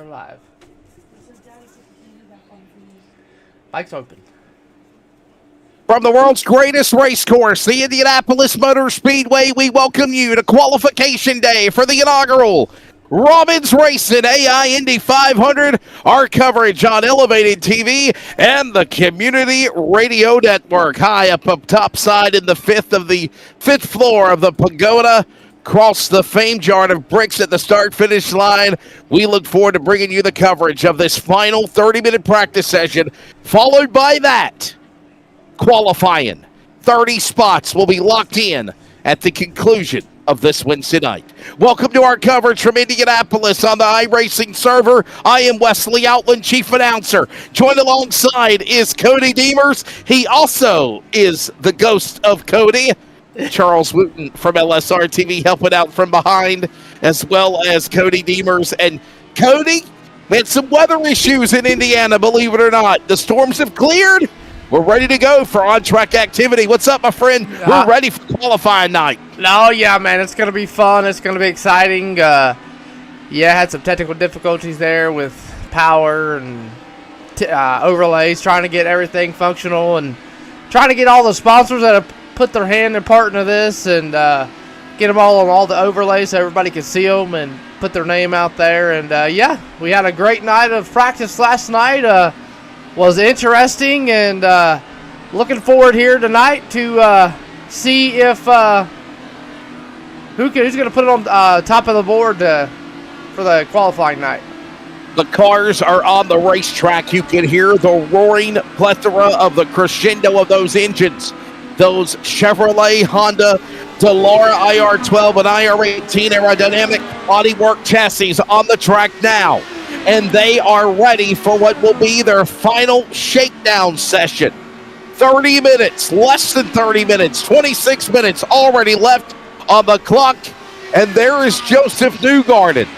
Live. Mic's open. From the world's greatest race course, the Indianapolis Motor Speedway, we welcome you to qualification day for the inaugural Robbins Racing AI Indy 500. Our coverage on Elevated TV and the Community Radio Network. High up top side in the fifth floor of the Pagoda. Across the famed yard of bricks at the start-finish line. We look forward to bringing you the coverage of this final 30-minute practice session, followed by that qualifying. 30 spots will be locked in at the conclusion of this Wednesday night. Welcome to our coverage from Indianapolis on the Iracing server. I am Wesley Outland, chief announcer. Joined alongside is Cody Deemers. He also is the ghost of Cody. Charles Wooten from LSR TV helping out from behind, as well as Cody Deemers. And Cody, we had some weather issues in Indiana, believe it or not. The storms have cleared. We're ready to go for on-track activity. What's up, my friend? We're ready for qualifying night. Oh, yeah, man. It's going to be fun. It's going to be exciting. Had some technical difficulties there with power and overlays, trying to get everything functional and trying to get all the sponsors that have put their hand and part into this and get them all on all the overlays so everybody can see them and put their name out there. And, we had a great night of practice last night. Was interesting and looking forward here tonight to see if who's going to put it on top of the board for the qualifying night. The cars are on the racetrack. You can hear the roaring plethora of the crescendo of those engines. Those Chevrolet, Honda, Delara IR12 and IR18 aerodynamic bodywork chassis on the track now. And they are ready for what will be their final shakedown session. 30 minutes, less than 30 minutes, 26 minutes already left on the clock. And there is Joseph Newgarden,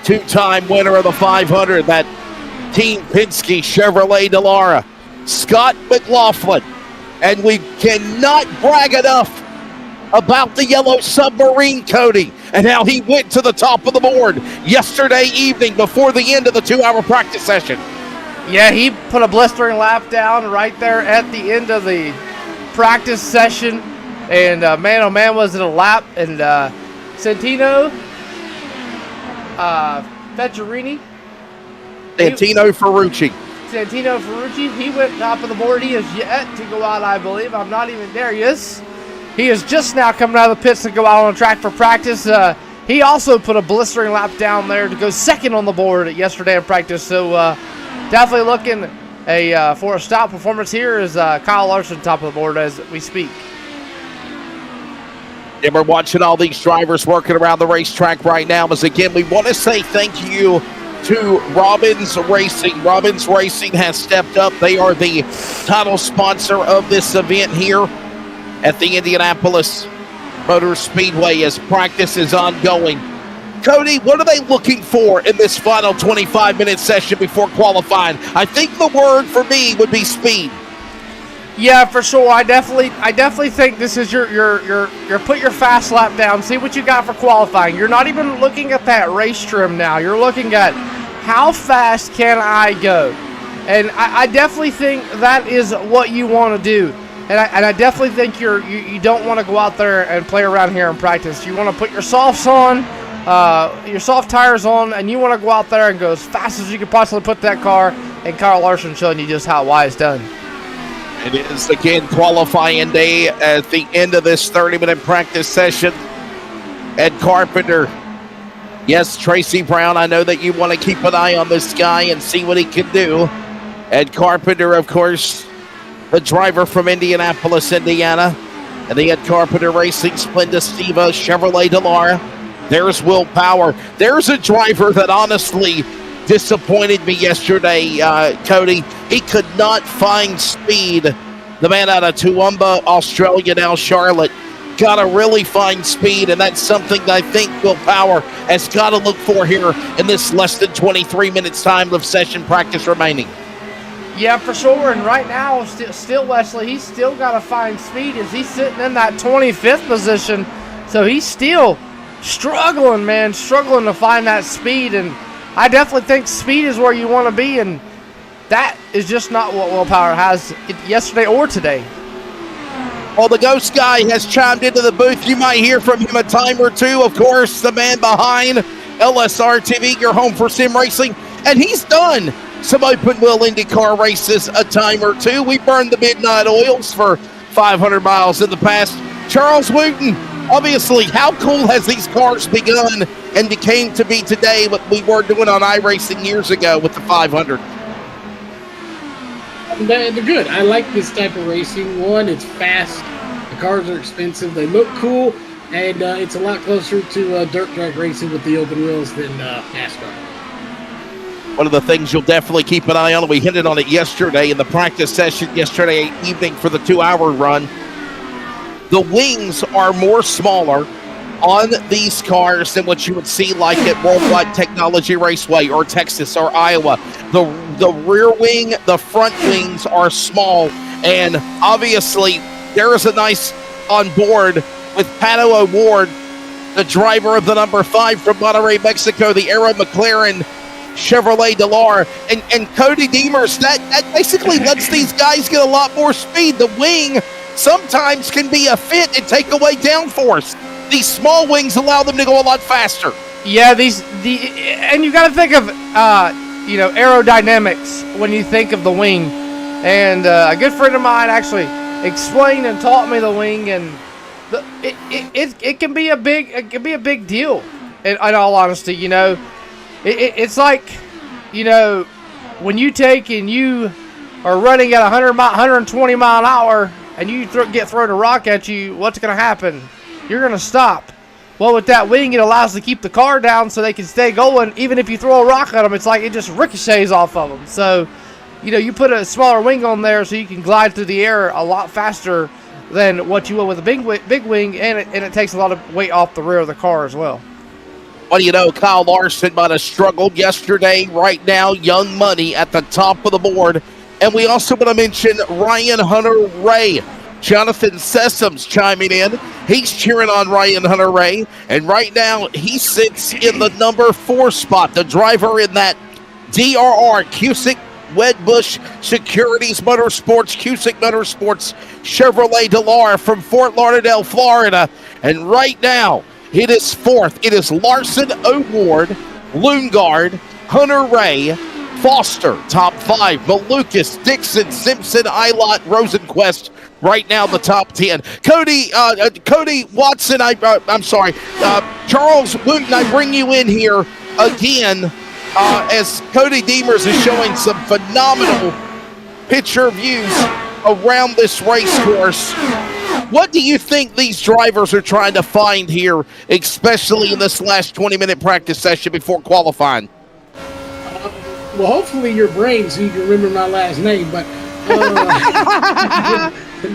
two-time winner of the 500, that Team Penske Chevrolet Delara. Scott McLaughlin. And we cannot brag enough about the yellow submarine, Cody, and how he went to the top of the board yesterday evening before the end of the 2-hour practice session. Yeah, he put a blistering lap down right there at the end of the practice session. And man, oh man, was it a lap. And Santino Ferrucci. Santino Ferrucci, he went top of the board. He is yet to go out, I believe. There he is. He is just now coming out of the pits to go out on the track for practice. he also put a blistering lap down there to go second on the board yesterday in practice. So definitely looking for a stout performance here is Kyle Larson top of the board as we speak. And we're watching all these drivers working around the racetrack right now. As again, we want to say thank you to Robbins Racing. Robbins Racing has stepped up. They are the title sponsor of this event here at the Indianapolis Motor Speedway as practice is ongoing. Cody, what are they looking for in this final 25-minute session before qualifying? I think the word for me would be speed. Yeah, for sure. I definitely think this is your put your fast lap down. See what you got for qualifying. You're not even looking at that race trim now. You're looking at how fast can I go, and I definitely think that is what you want to do. And I definitely think you don't want to go out there and play around here in practice. You want to put your softs on, your soft tires on, and you want to go out there and go as fast as you can possibly put that car. And Kyle Larson showing you just how why it's done. It is, again, qualifying day at the end of this 30-minute practice session. Ed Carpenter. Yes, Tracy Brown, I know that you want to keep an eye on this guy and see what he can do. Ed Carpenter, of course, the driver from Indianapolis, Indiana. And the Ed Carpenter Racing Splenda Stiva Chevrolet Delara. There's Will Power. There's a driver that honestly disappointed me yesterday, Cody. He could not find speed. The man out of Toowoomba, Australia, now Charlotte, got to really find speed, and that's something that I think Will Power has got to look for here in this less than 23 minutes time of session practice remaining. Yeah, for sure. And right now, still Wesley, he's still got to find speed as he's sitting in that 25th position. So he's still struggling to find that speed. And I definitely think speed is where you want to be, and that is just not what Will Power has yesterday or today. Well, the Ghost Guy has chimed into the booth. You might hear from him a time or two. Of course, the man behind LSR TV, your home for sim racing, and he's done some open wheel IndyCar races a time or two. We burned the midnight oils for 500 miles in the past. Charles Wooten, obviously, how cool has these cars begun and became to be today what we were doing on iRacing years ago with the 500? They're good. I like this type of racing. One, it's fast. The cars are expensive. They look cool. And it's a lot closer to dirt track racing with the open wheels than NASCAR. One of the things you'll definitely keep an eye on, we hinted on it yesterday in the practice session yesterday evening for the 2-hour run. The wings are more smaller on these cars than what you would see like at Worldwide Technology Raceway or Texas or Iowa. The rear wing, the front wings are small, and obviously there is a nice on board with Pato O'Ward, the driver of the number 5 from Monterrey, Mexico, the Aero McLaren Chevrolet Delara, and Cody Demers. That basically lets these guys get a lot more speed. The wing sometimes can be a fit and take away downforce. These small wings allow them to go a lot faster. Yeah, and you got to think of aerodynamics when you think of the wing. And a good friend of mine actually explained and taught me the wing, and it can be a big deal. In all honesty, it's like, when you take and you are running at 120 mile an hour and you get thrown a rock at you, what's going to happen? You're going to stop. Well, with that wing, it allows to keep the car down so they can stay going. Even if you throw a rock at them, it's like it just ricochets off of them. So, you put a smaller wing on there so you can glide through the air a lot faster than what you will with a big wing, and it takes a lot of weight off the rear of the car as well. Well, Kyle Larson might have struggled yesterday. Right now, Young Money at the top of the board. And we also want to mention Ryan Hunter-Ray. Jonathan Sessoms chiming in. He's cheering on Ryan Hunter-Ray. And right now, he sits in the number 4 spot, the driver in that DRR Cusick Wedbush Securities Motorsports, Cusick Motorsports Chevrolet Delara from Fort Lauderdale, Florida. And right now, it is 4th. It is Larson, O'Ward, Lundgaard, Hunter-Ray, Foster, top 5, Malukas, Dixon, Simpson, Eilot, Rosenquist, right now, the top 10. Cody Watson, I'm sorry, Charles Wooten, I bring you in here again as Cody Demers is showing some phenomenal picture views around this race course. What do you think these drivers are trying to find here, especially in this last 20-minute practice session before qualifying? Well, hopefully your brain so you can remember my last name, but...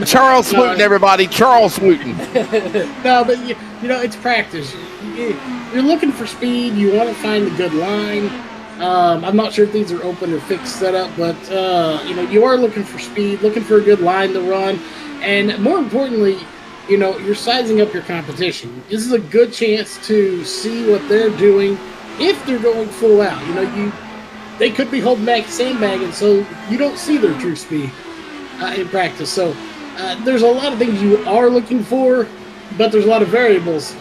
Charles Wooten, everybody. Charles Wooten. No, but, it's practice. You're looking for speed. You want to find a good line. I'm not sure if these are open or fixed setup, but, you are looking for speed, looking for a good line to run. And more importantly, you're sizing up your competition. This is a good chance to see what they're doing if they're going full out. They could be holding back sandbagging, so you don't see their true speed in practice. So there's a lot of things you are looking for, but there's a lot of variables.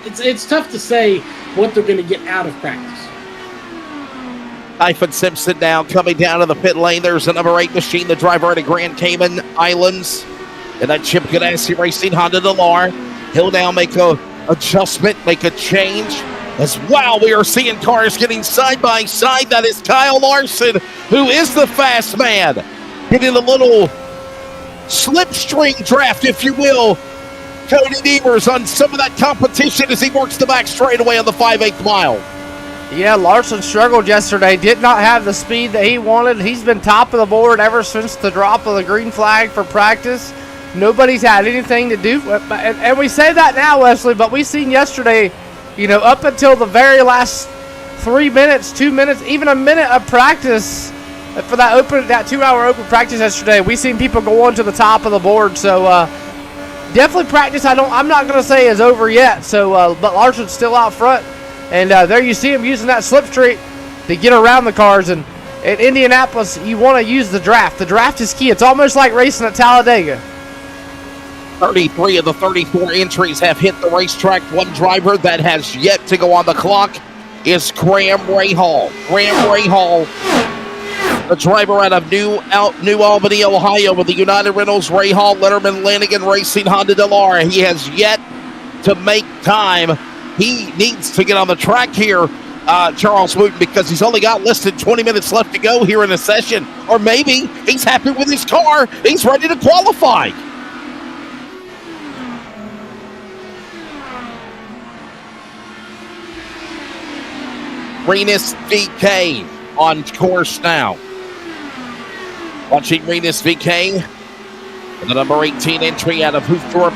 It's tough to say what they're going to get out of practice. Ivan Simpson now coming down to the pit lane. There's the number 8 machine, the driver out of Grand Cayman Islands. And that Chip Ganassi Racing Honda Delar. He'll now make a adjustment, make a change. As wow, we are seeing cars getting side by side. That is Kyle Larson, who is the fast man. Getting a little slipstream draft, if you will. Cody Demers on some of that competition as he works the back straightaway on the 5/8 mile. Yeah, Larson struggled yesterday. Did not have the speed that he wanted. He's been top of the board ever since the drop of the green flag for practice. Nobody's had anything to do with, and we say that now, Wesley, but we seen yesterday, up until the very last 3 minutes, 2 minutes, even a minute of practice for that 2-hour open practice yesterday, we seen people go on to the top of the board. So definitely practice. I'm not going to say is over yet. So, but Larson's still out front. And there you see him using that slipstream to get around the cars. And at Indianapolis, you want to use the draft. The draft is key. It's almost like racing at Talladega. 33 of the 34 entries have hit the racetrack. One driver that has yet to go on the clock is Graham Rahal. Graham Rahal, the driver out of New Albany, Ohio, with the United Rentals Rahal Letterman Lanigan Racing Honda Delar. He has yet to make time. He needs to get on the track here, Charles Wooten, because he's only got listed 20 minutes left to go here in the session. Or maybe he's happy with his car. He's ready to qualify. Renus VK on course now. Watching Renus VK, the number 18 entry out of Hoofddorp,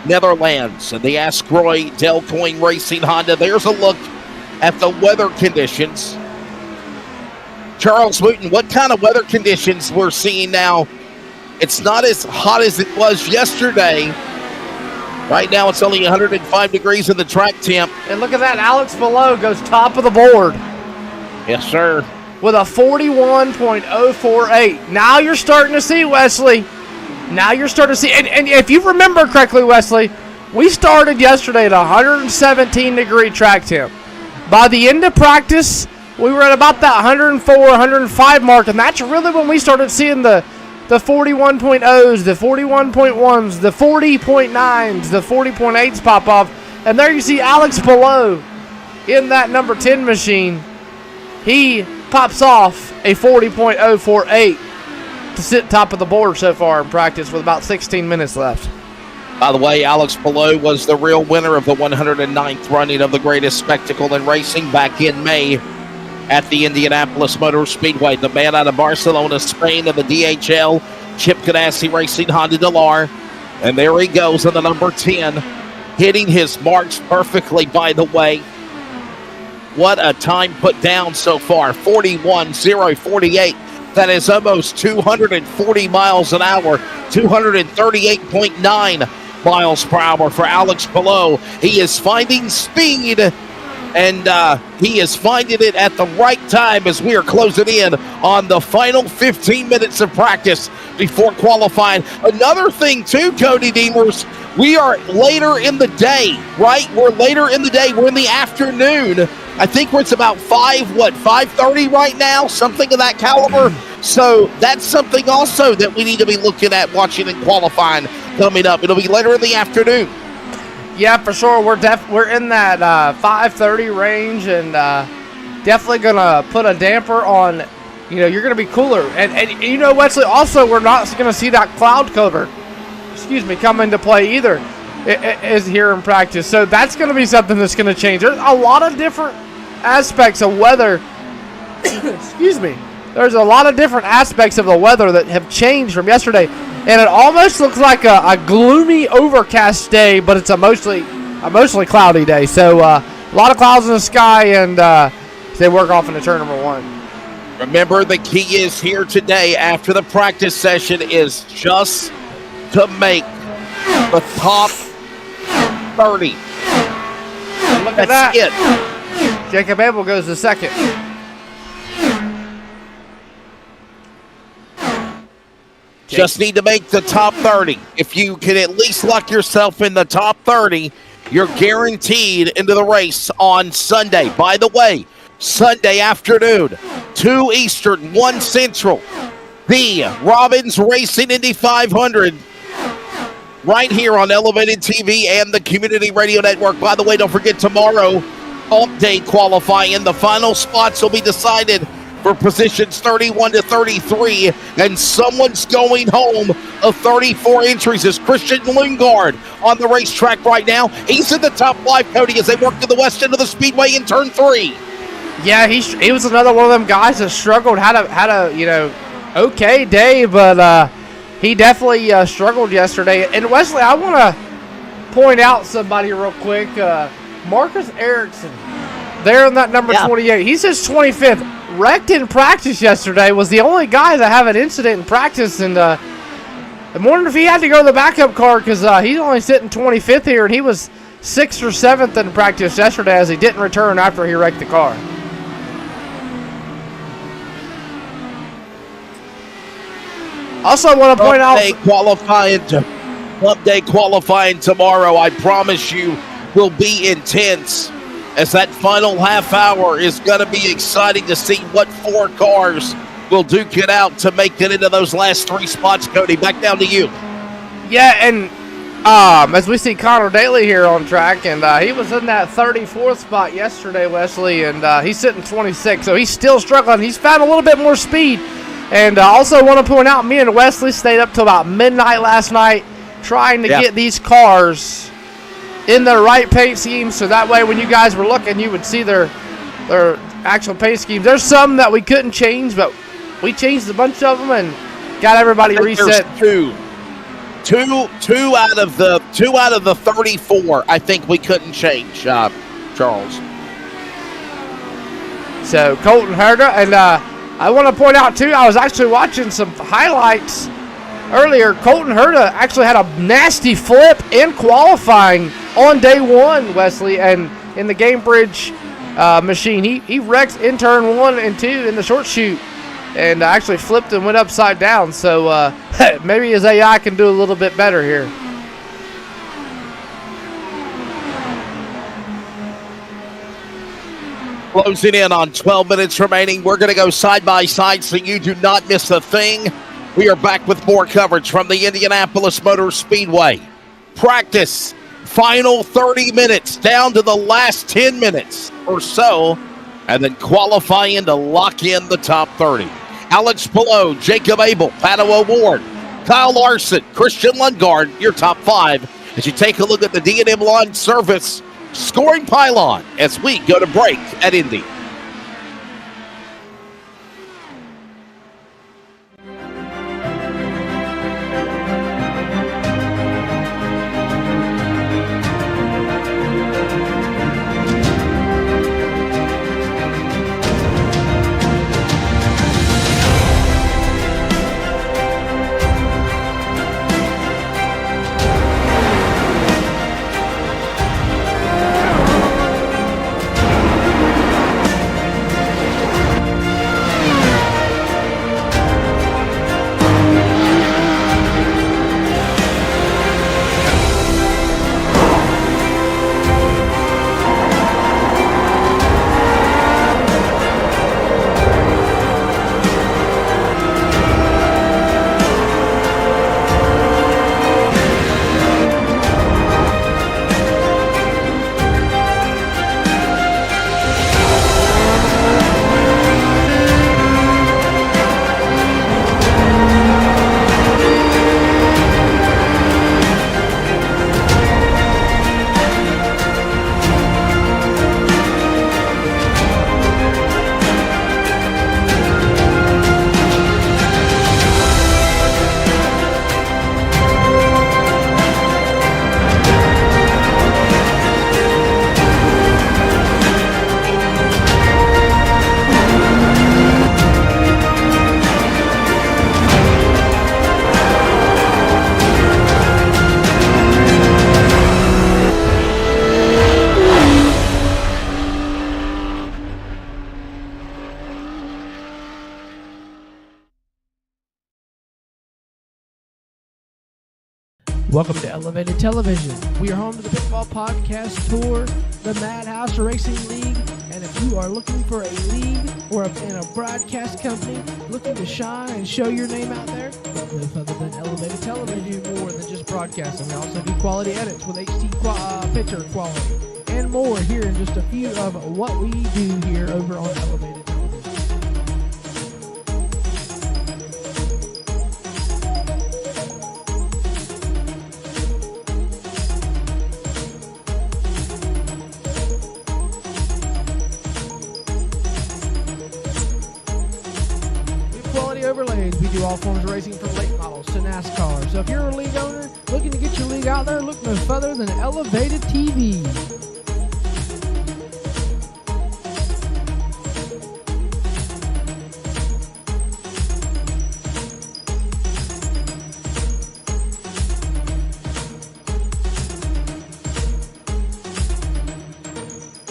Netherlands, and the Askroy Delcoin Racing Honda. There's a look at the weather conditions. Charles Wooten, what kind of weather conditions we're seeing now? It's not as hot as it was yesterday. Right now it's only 105 degrees in the track temp. And look at that, Alex Below goes top of the board. Yes, sir. With a 41.048. Now you're starting to see, Wesley. Now you're starting to see, and if you remember correctly, Wesley, we started yesterday at 117 degree track temp. By the end of practice, we were at about that 104, 105 mark, and that's really when we started seeing the 41.0s, the 41.1s, the 40.9s, the 40.8s pop off. And there you see Alex Below in that number 10 machine. He pops off a 40.048 to sit top of the board so far in practice with about 16 minutes left. By the way, Alex Below was the real winner of the 109th running of the greatest spectacle in racing back in May at the Indianapolis Motor Speedway. The man out of Barcelona, Spain, of the DHL, Chip Ganassi Racing Honda Delar. And there he goes on the number 10, hitting his marks perfectly, by the way. What a time put down so far, 41.048. That is almost 240 miles an hour, 238.9 miles per hour for Alex Below. He is finding speed, and he is finding it at the right time as we are closing in on the final 15 minutes of practice before qualifying. Another thing, too, Cody Demers, we are later in the day, right? We're later in the day. We're in the afternoon. I think it's about 5:30 right now, something of that caliber. So that's something also that we need to be looking at, watching and qualifying coming up. It'll be later in the afternoon. Yeah, for sure. We're in that 5:30 range, and definitely gonna put a damper on. You're gonna be cooler, and Wesley. Also, we're not gonna see that cloud cover. Come into play either. It is here in practice, so that's gonna be something that's gonna change. There's a lot of different aspects of weather. There's a lot of different aspects of the weather that have changed from yesterday, and it almost looks like a gloomy, overcast day, but it's a mostly cloudy day. So a lot of clouds in the sky, and they work off into turn number 1. Remember, the key is here today after the practice session is just to make the top 30. Look at That's that. it. Jacob Abel goes to second. Just need to make the top 30. If you can at least lock yourself in the top 30, you're guaranteed into the race on Sunday. By the way, Sunday afternoon, 2 Eastern, 1 Central, the Robbins Racing Indy 500 right here on Elevated TV and the Community Radio Network. By the way, don't forget tomorrow, update qualifying. The final spots will be decided for positions 31 to 33, and someone's going home of 34 entries is Christian Lundgaard on the racetrack right now. He's in the top 5, Cody, as they work to the west end of the speedway in turn 3. Yeah, he was another one of them guys that struggled. Had a okay day, but he definitely struggled yesterday. And Wesley, I want to point out somebody real quick. Marcus Iracing, there in that number 28. He's his 25th. Wrecked in practice yesterday. Was the only guy that had an incident in practice, and I'm wondering if he had to go to the backup car because he's only sitting 25th here, and he was 6th or 7th in practice yesterday as he didn't return after he wrecked the car. Also want to point out Pump day qualifying tomorrow, I promise you, will be intense, as that final half hour is going to be exciting to see what 4 cars will duke it out to make it into those last 3 spots. Cody, back down to you. Yeah, and as we see Connor Daly here on track, and he was in that 34th spot yesterday, Wesley, and he's sitting 26, so he's still struggling. He's found a little bit more speed. And also want to point out, me and Wesley stayed up till about midnight last night trying to get these cars in their right paint schemes, so that way when you guys were looking, you would see their actual paint schemes. There's some that we couldn't change, but we changed a bunch of them and got everybody reset. Two out of the 34, I think we couldn't change, Charles. So Colton Herta, and I want to point out too, I was actually watching some highlights earlier. Colton Herta actually had a nasty flip in qualifying on day 1, Wesley, and in the Gamebridge machine. He wrecked in turn 1 and 2 in the short chute and actually flipped and went upside down. So maybe his AI can do a little bit better here. Closing in on 12 minutes remaining. We're going to go side by side so you do not miss a thing. We are back with more coverage from the Indianapolis Motor Speedway. Practice, final 30 minutes, down to the last 10 minutes or so, and then qualifying to lock in the top 30. Alex Pillow, Jacob Abel, Pato O'Ward, Kyle Larson, Christian Lundgaard, your top 5. As you take a look at the D&M Lawn Service scoring pylon as we go to break at Indy. Welcome to Elevated Television. We are home to the Pitfall Podcast Tour, the Madhouse Racing League, and if you are looking for a league or in a broadcast company looking to shine and show your name out there, look no further than Elevated Television. We do more than just broadcasting. We also do quality edits with HD picture quality and more. Here in just a few of what we do here over on Elevated Television. Overlays. We do all forms of racing from late models to NASCAR. So if you're a league owner looking to get your league out there, look no further than Elevated TV.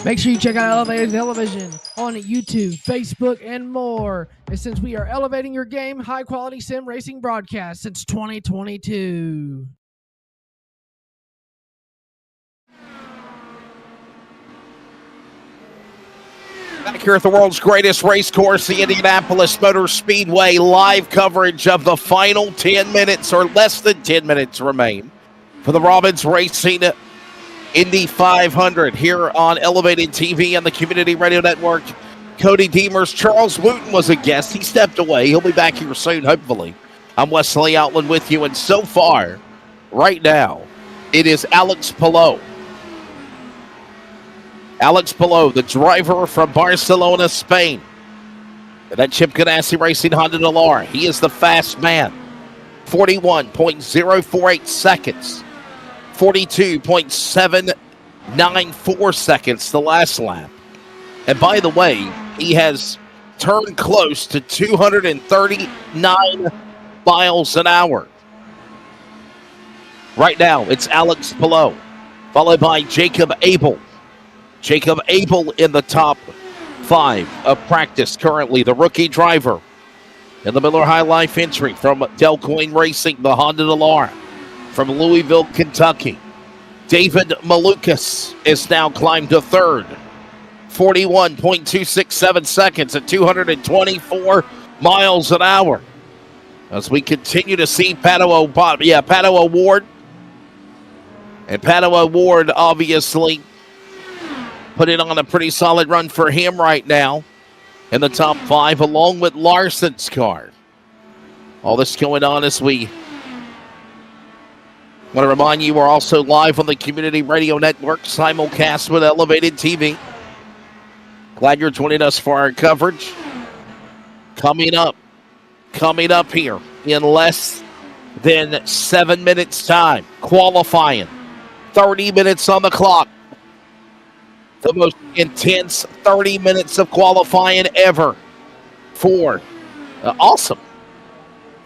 Make sure you check out Elevated Television on YouTube, Facebook, and more. And since we are elevating your game, high-quality sim racing broadcast since 2022. Back here at the world's greatest race course, the Indianapolis Motor Speedway, live coverage of the final 10 minutes or less than 10 minutes remain for the Robbins Racing Indy 500 here on Elevated TV and the Community Radio Network. Cody Deemers, Charles Wooten was a guest. He stepped away. He'll be back here soon, hopefully. I'm Wesley Outland with you, and so far, right now, it is Alex Palou. Alex Palou, the driver from Barcelona, Spain. And that Chip Ganassi Racing Honda Delar. He is the fast man. 41.048 seconds. 42.794 seconds the last lap. And by the way, he has turned close to 239 miles an hour. Right now, it's Alex Palou, followed by Jacob Abel. Jacob Abel in the top 5 of practice currently, the rookie driver. In the Miller High Life entry from Delcoin Racing, the Honda Delar. From Louisville, Kentucky, David Malukas is now climbed to third. 41.267 seconds at 224 miles an hour. As we continue to see Pato O'Ward. And Pato O'Ward obviously putting on a pretty solid run for him right now in the top 5, along with Larson's car. All this going on as we want to remind you we're also live on the Community Radio Network, simulcast with Elevated TV. Glad you're joining us for our coverage. Coming up here in less than 7 minutes time, qualifying. 30 minutes on the clock. The most intense 30 minutes of qualifying ever for awesome.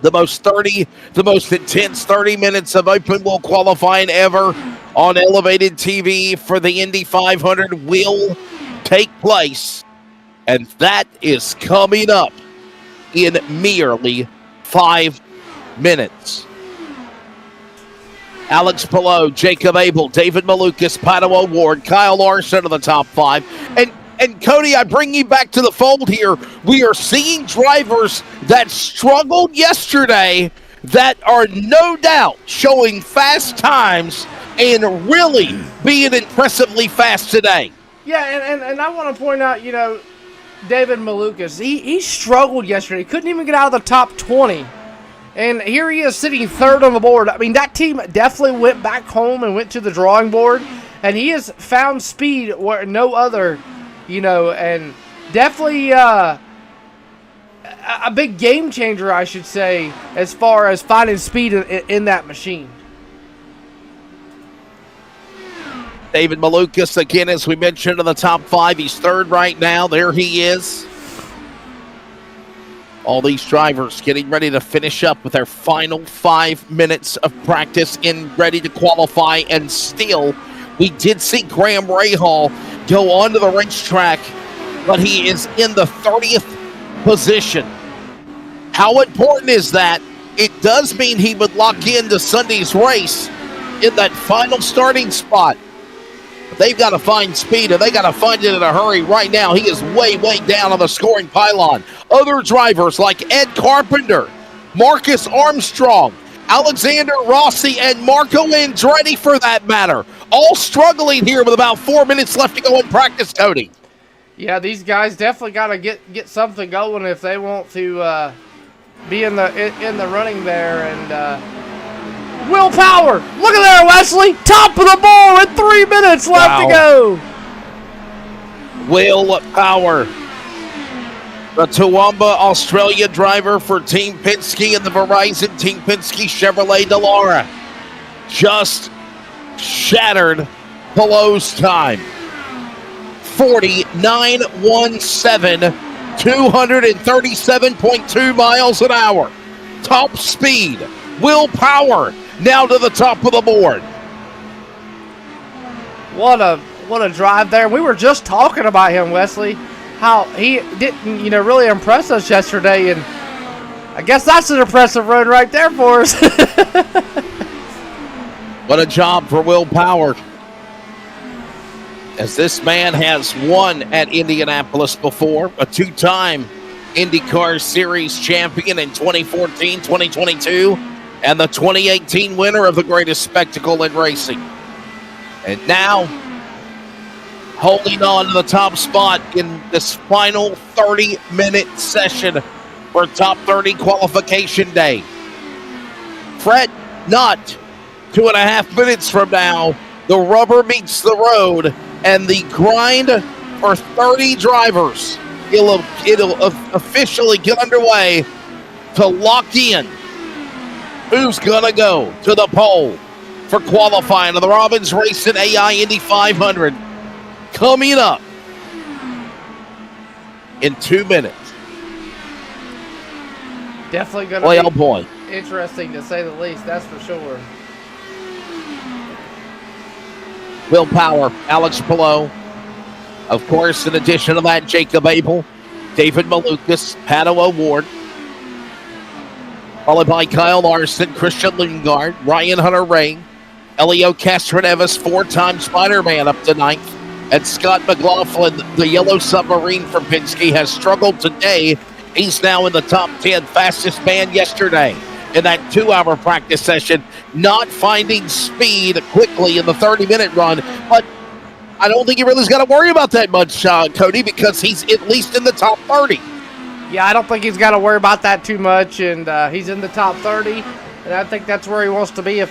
The most intense 30 minutes of open wheel qualifying ever on Elevated TV for the Indy 500 will take place. And that is coming up in merely 5 minutes. Alex Palou, Jacob Abel, David Malukas, Pato O'Ward, Kyle Larson are the top 5. And Cody, I bring you back to the fold here. We are seeing drivers that struggled yesterday that are no doubt showing fast times and really being impressively fast today. Yeah, and I want to point out, David Malukas, he struggled yesterday. He couldn't even get out of the top 20. And here he is sitting third on the board. I mean, that team definitely went back home and went to the drawing board. And he has found speed where no other, and definitely a big game changer, I should say, as far as finding speed in that machine. David Malukas, again, as we mentioned, in the top 5. He's third right now. There he is. All these drivers getting ready to finish up with their final 5 minutes of practice and ready to qualify. And still, we did see Graham Rahal go onto the racetrack, but he is in the 30th position. How important is that? It does mean he would lock into Sunday's race, in that final starting spot. But they've got to find speed, and they got to find it in a hurry right now. He is way, way down on the scoring pylon. Other drivers like Ed Carpenter, Marcus Armstrong, Alexander Rossi, and Marco Andretti, for that matter, all struggling here with about 4 minutes left to go in practice, Cody. Yeah, these guys definitely got to get something going if they want to be in the running there. And Willpower, look at there, Wesley, top of the ball with 3 minutes left to go. Willpower, the Toowoomba, Australia driver for Team Penske and the Verizon Team Penske Chevrolet Dallara, just shattered Pallot's time. 49.17, 237.2 miles an hour. Top speed, Willpower, now to the top of the board. What a drive there. We were just talking about him, Wesley, how he didn't, really impress us yesterday, and I guess that's an impressive run right there for us. What a job for Willpower, as this man has won at Indianapolis before, a two-time IndyCar Series champion in 2014, 2022, and the 2018 winner of the greatest spectacle in racing. And now, holding on to the top spot in this final 30-minute session for Top 30 qualification day. Fret not, 2.5 minutes from now, the rubber meets the road, and the grind for 30 drivers, it'll officially get underway to lock in who's going to go to the pole for qualifying of the Robbins Racing AI Indy 500 coming up in 2 minutes. Definitely going to be interesting, to say the least, that's for sure. Willpower, Alex Palou. Of course, in addition to that, Jacob Abel, David Malukas, Pato O'Ward, followed by Kyle Larson, Christian Lundgaard, Ryan Hunter-Reay, Elio Castroneves, four-time Spider-Man up to 9th, and Scott McLaughlin, the yellow submarine from Penske, has struggled today. He's now in the top 10, fastest man yesterday in that 2-hour practice session, not finding speed quickly in the 30-minute run. But I don't think he really's got to worry about that much, Cody, because he's at least in the top 30. Yeah, I don't think he's got to worry about that too much, and he's in the top 30, and I think that's where he wants to be.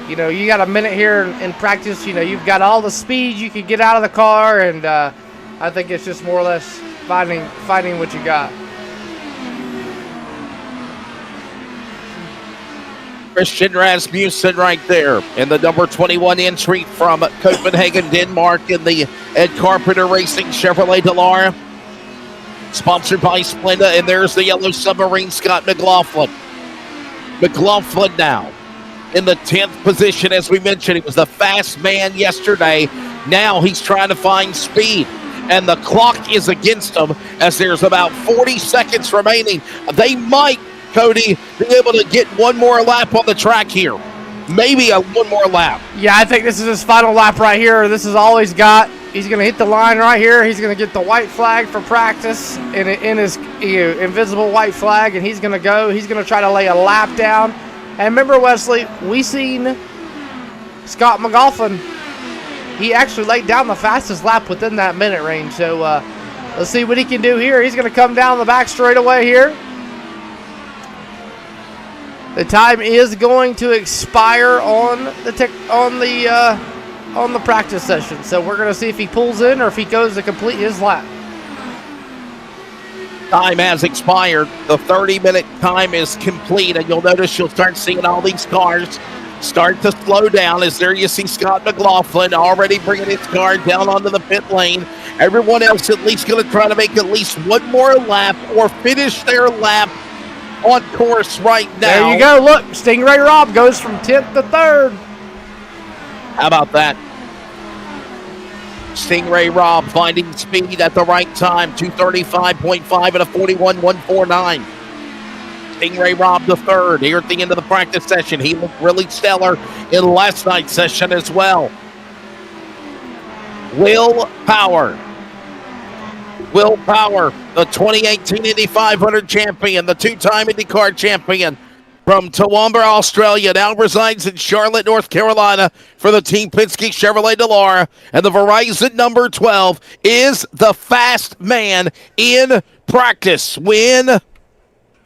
You got a minute here in practice. You've got all the speed you can get out of the car, and I think it's just more or less finding what you got. Christian Rasmussen right there in the number 21 entry from Copenhagen, Denmark, in the Ed Carpenter Racing Chevrolet Dallara, sponsored by Splenda. And there's the yellow submarine, Scott McLaughlin. McLaughlin now in the 10th position. As we mentioned, he was the fast man yesterday. Now he's trying to find speed, and the clock is against him as there's about 40 seconds remaining. They might, Cody, be able to get one more lap on the track here. Maybe one more lap. Yeah, I think this is his final lap right here. This is all he's got. He's going to hit the line right here. He's going to get the white flag for practice in his invisible white flag, and he's going to go. He's going to try to lay a lap down. And remember, Wesley, we seen Scott McLaughlin. He actually laid down the fastest lap within that minute range. So let's see what he can do here. He's going to come down the back straightaway here. The time is going to expire on the practice session. So we're going to see if he pulls in or if he goes to complete his lap. Time has expired. The 30-minute time is complete, and you'll notice you'll start seeing all these cars start to slow down. As there you see Scott McLaughlin already bringing his car down onto the pit lane. Everyone else at least going to try to make at least one more lap or finish their lap on course right now. There you go. Look, Stingray Robb goes from 10th to 3rd. How about that? Stingray Robb finding speed at the right time. 235.5 and a 41.149. Stingray Rob the third here at the end of the practice session. He looked really stellar in last night's session as well. Will Power, the 2018 Indy 500 champion, the two-time IndyCar champion from Toowoomba, Australia, now resides in Charlotte, North Carolina for the Team Penske Chevrolet Dallara. And the Verizon number 12 is the fast man in practice. When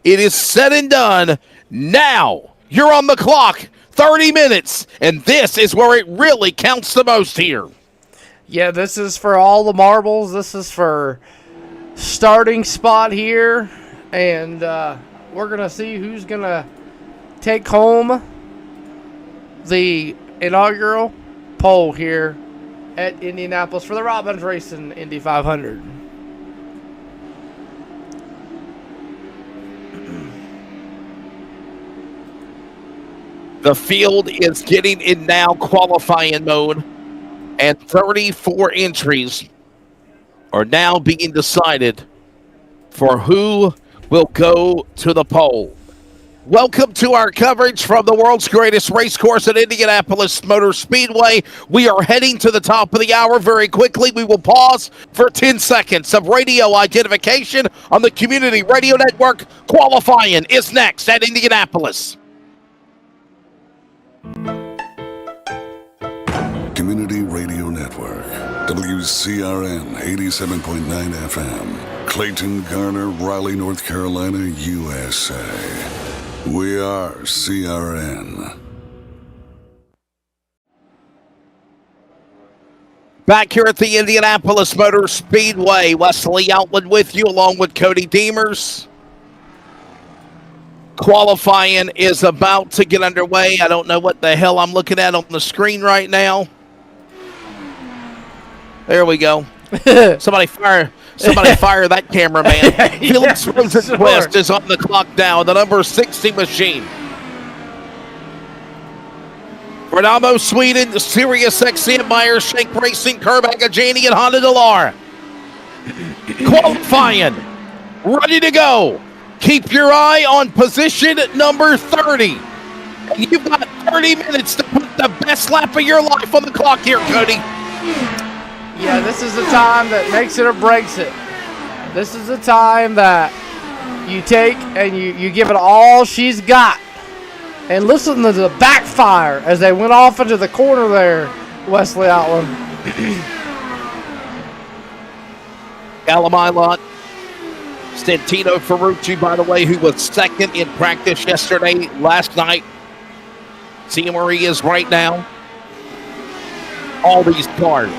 it is said and done, now you're on the clock, 30 minutes, and this is where it really counts the most here. Yeah, this is for all the marbles. This is for starting spot here, and we're going to see who's going to take home the inaugural pole here at Indianapolis for the Robbins Racing Indy 500. The field is getting in now qualifying mode, and 34 entries are now being decided for who will go to the pole. Welcome to our coverage from the world's greatest race course at Indianapolis Motor Speedway. We are heading to the top of the hour very quickly. We will pause for 10 seconds of radio identification on the Community Radio Network. Qualifying is next at Indianapolis. Community Radio Network, WCRN 87.9 FM, Clayton, Garner, Raleigh, North Carolina, USA. We are CRN. Back here at the Indianapolis Motor Speedway, Wesley Outland with you along with Cody Deemers. Qualifying is about to get underway. I don't know what the hell I'm looking at on the screen right now. There we go. Somebody fire that cameraman. Felix Rosenquist is on the clock now, the number 60 machine. Renamo Sweden, Sirius XM, Meyer, Shank Racing, Kerr Agajani, and Honda Dallara. Qualifying, ready to go. Keep your eye on position number 30. And you've got 30 minutes to put the best lap of your life on the clock here, Cody. Yeah, this is the time that makes it or breaks it. This is the time that you take and you give it all she's got. And listen to the backfire as they went off into the corner there, Wesley Outland. Galamilot, Stantino Ferrucci, by the way, who was second in practice last night. See where he is right now. All these cars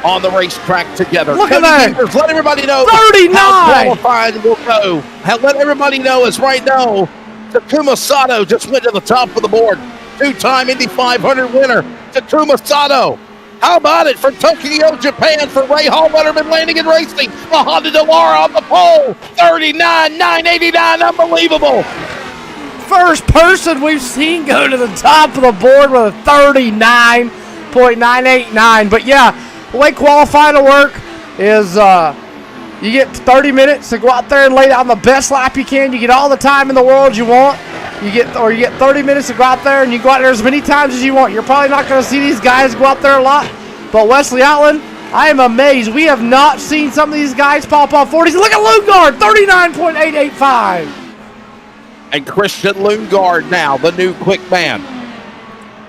on the racetrack together. Look at that. Let everybody know 39. How qualified will go. Let everybody know is right now, Takuma Sato just went to the top of the board. Two-time Indy 500 winner, Takuma Sato. How about it for Tokyo, Japan, for Ray Hall, Letterman Landing and Racing. The Honda Dallara on the pole. 39,989. Unbelievable. First person we've seen go to the top of the board with a 39.989. But yeah, the way qualifying to work is you get 30 minutes to go out there and lay down the best lap you can. You get all the time in the world you want. You get 30 minutes to go out there, and you go out there as many times as you want. You're probably not going to see these guys go out there a lot. But Wesley Outland, I am amazed. We have not seen some of these guys pop off 40s. Look at Lundgaard, 39.885. And Christian Lundgaard now, the new quick man.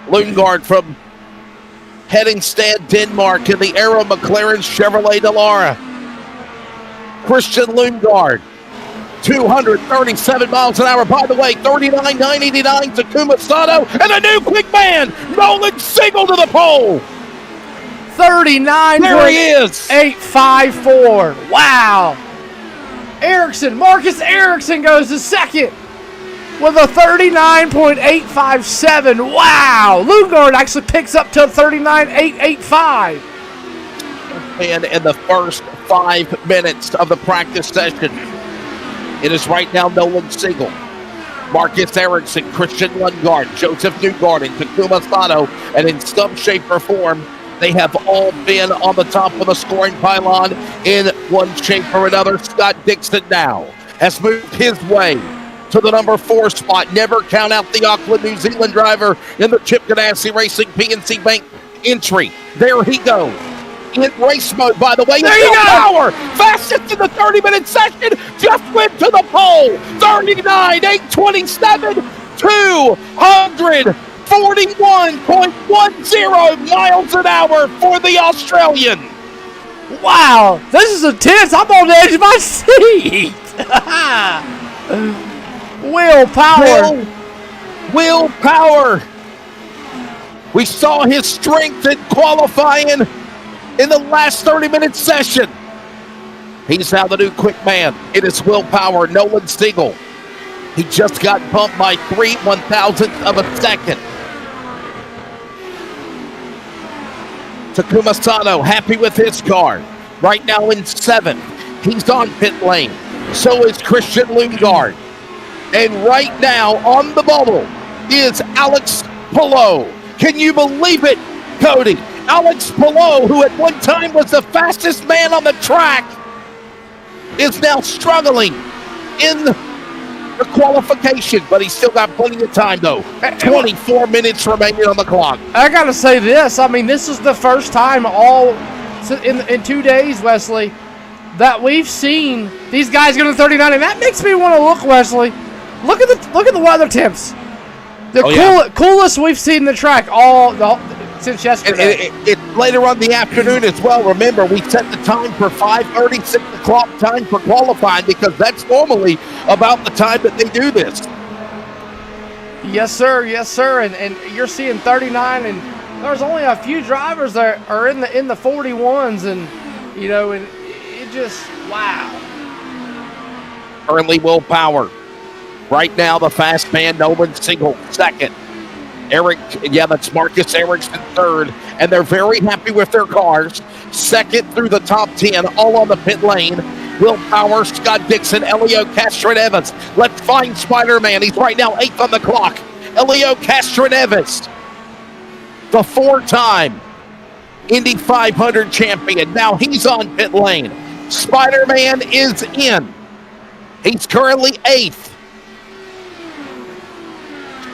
Lundgaard from Hedingstad, Denmark, in the Aero McLaren Chevrolet Dallara. Christian Lundgaard, 237 miles an hour. By the way, 39,989 Takuma Sato, and a new quick man, Nolan Siegel to the pole. 39.854. Wow. Marcus Ericsson goes to second with a 39.857. Wow. Lundgaard actually picks up to 39.885. And in the first 5 minutes of the practice session, it is right now Nolan Siegel, Marcus Ericsson, Christian Lundgaard, Joseph Newgarden, Takuma Sato, and in some shape or form, they have all been on the top of the scoring pylon in one shape or another. Scott Dixon now has moved his way to the number 4 spot. Never count out the Auckland, New Zealand driver in the Chip Ganassi Racing PNC Bank entry. There he goes. In race mode, by the way. There you go. Power, fastest in the 30-minute session, just went to the pole. 39,827, 241.10 miles an hour for the Australian. Wow, this is intense. I'm on the edge of my seat. Willpower. We saw his strength in qualifying in the last 30-minute session. He's now the new quick man. It is Willpower, Nolan Siegel. He just got bumped by 3/1000th of a second. Takuma Sato happy with his car. Right now in 7th. He's on pit lane. So is Christian Lundgaard. And right now on the bubble is Alex Palou. Can you believe it, Cody? Alex Palou, who at one time was the fastest man on the track, is now struggling in the qualification, but he's still got plenty of time, though. 24 minutes remaining on the clock. I got to say this. I mean, this is the first time in 2 days, Wesley, that we've seen these guys go to 39, and that makes me want to look, Wesley. Look at the weather temps. The coolest we've seen the track since yesterday. It's later on the afternoon as well. Remember, we set the time for 5:30, 6 o'clock time for qualifying because that's normally about the time that they do this. Yes, sir. Yes, sir. And you're seeing 39, and there's only a few drivers that are in the 41s, and and it just wow. Currently, Willpower. Right now, the fast man, Nolan Siegel, second. That's Marcus Ericsson, third. And they're very happy with their cars. Second through the top 10, all on the pit lane. Willpower, Scott Dixon, Elio Castroneves. Let's find Spider-Man. He's right now 8th on the clock. Elio Castroneves, the 4-time Indy 500 champion. Now he's on pit lane. Spider-Man is in. He's currently 8th.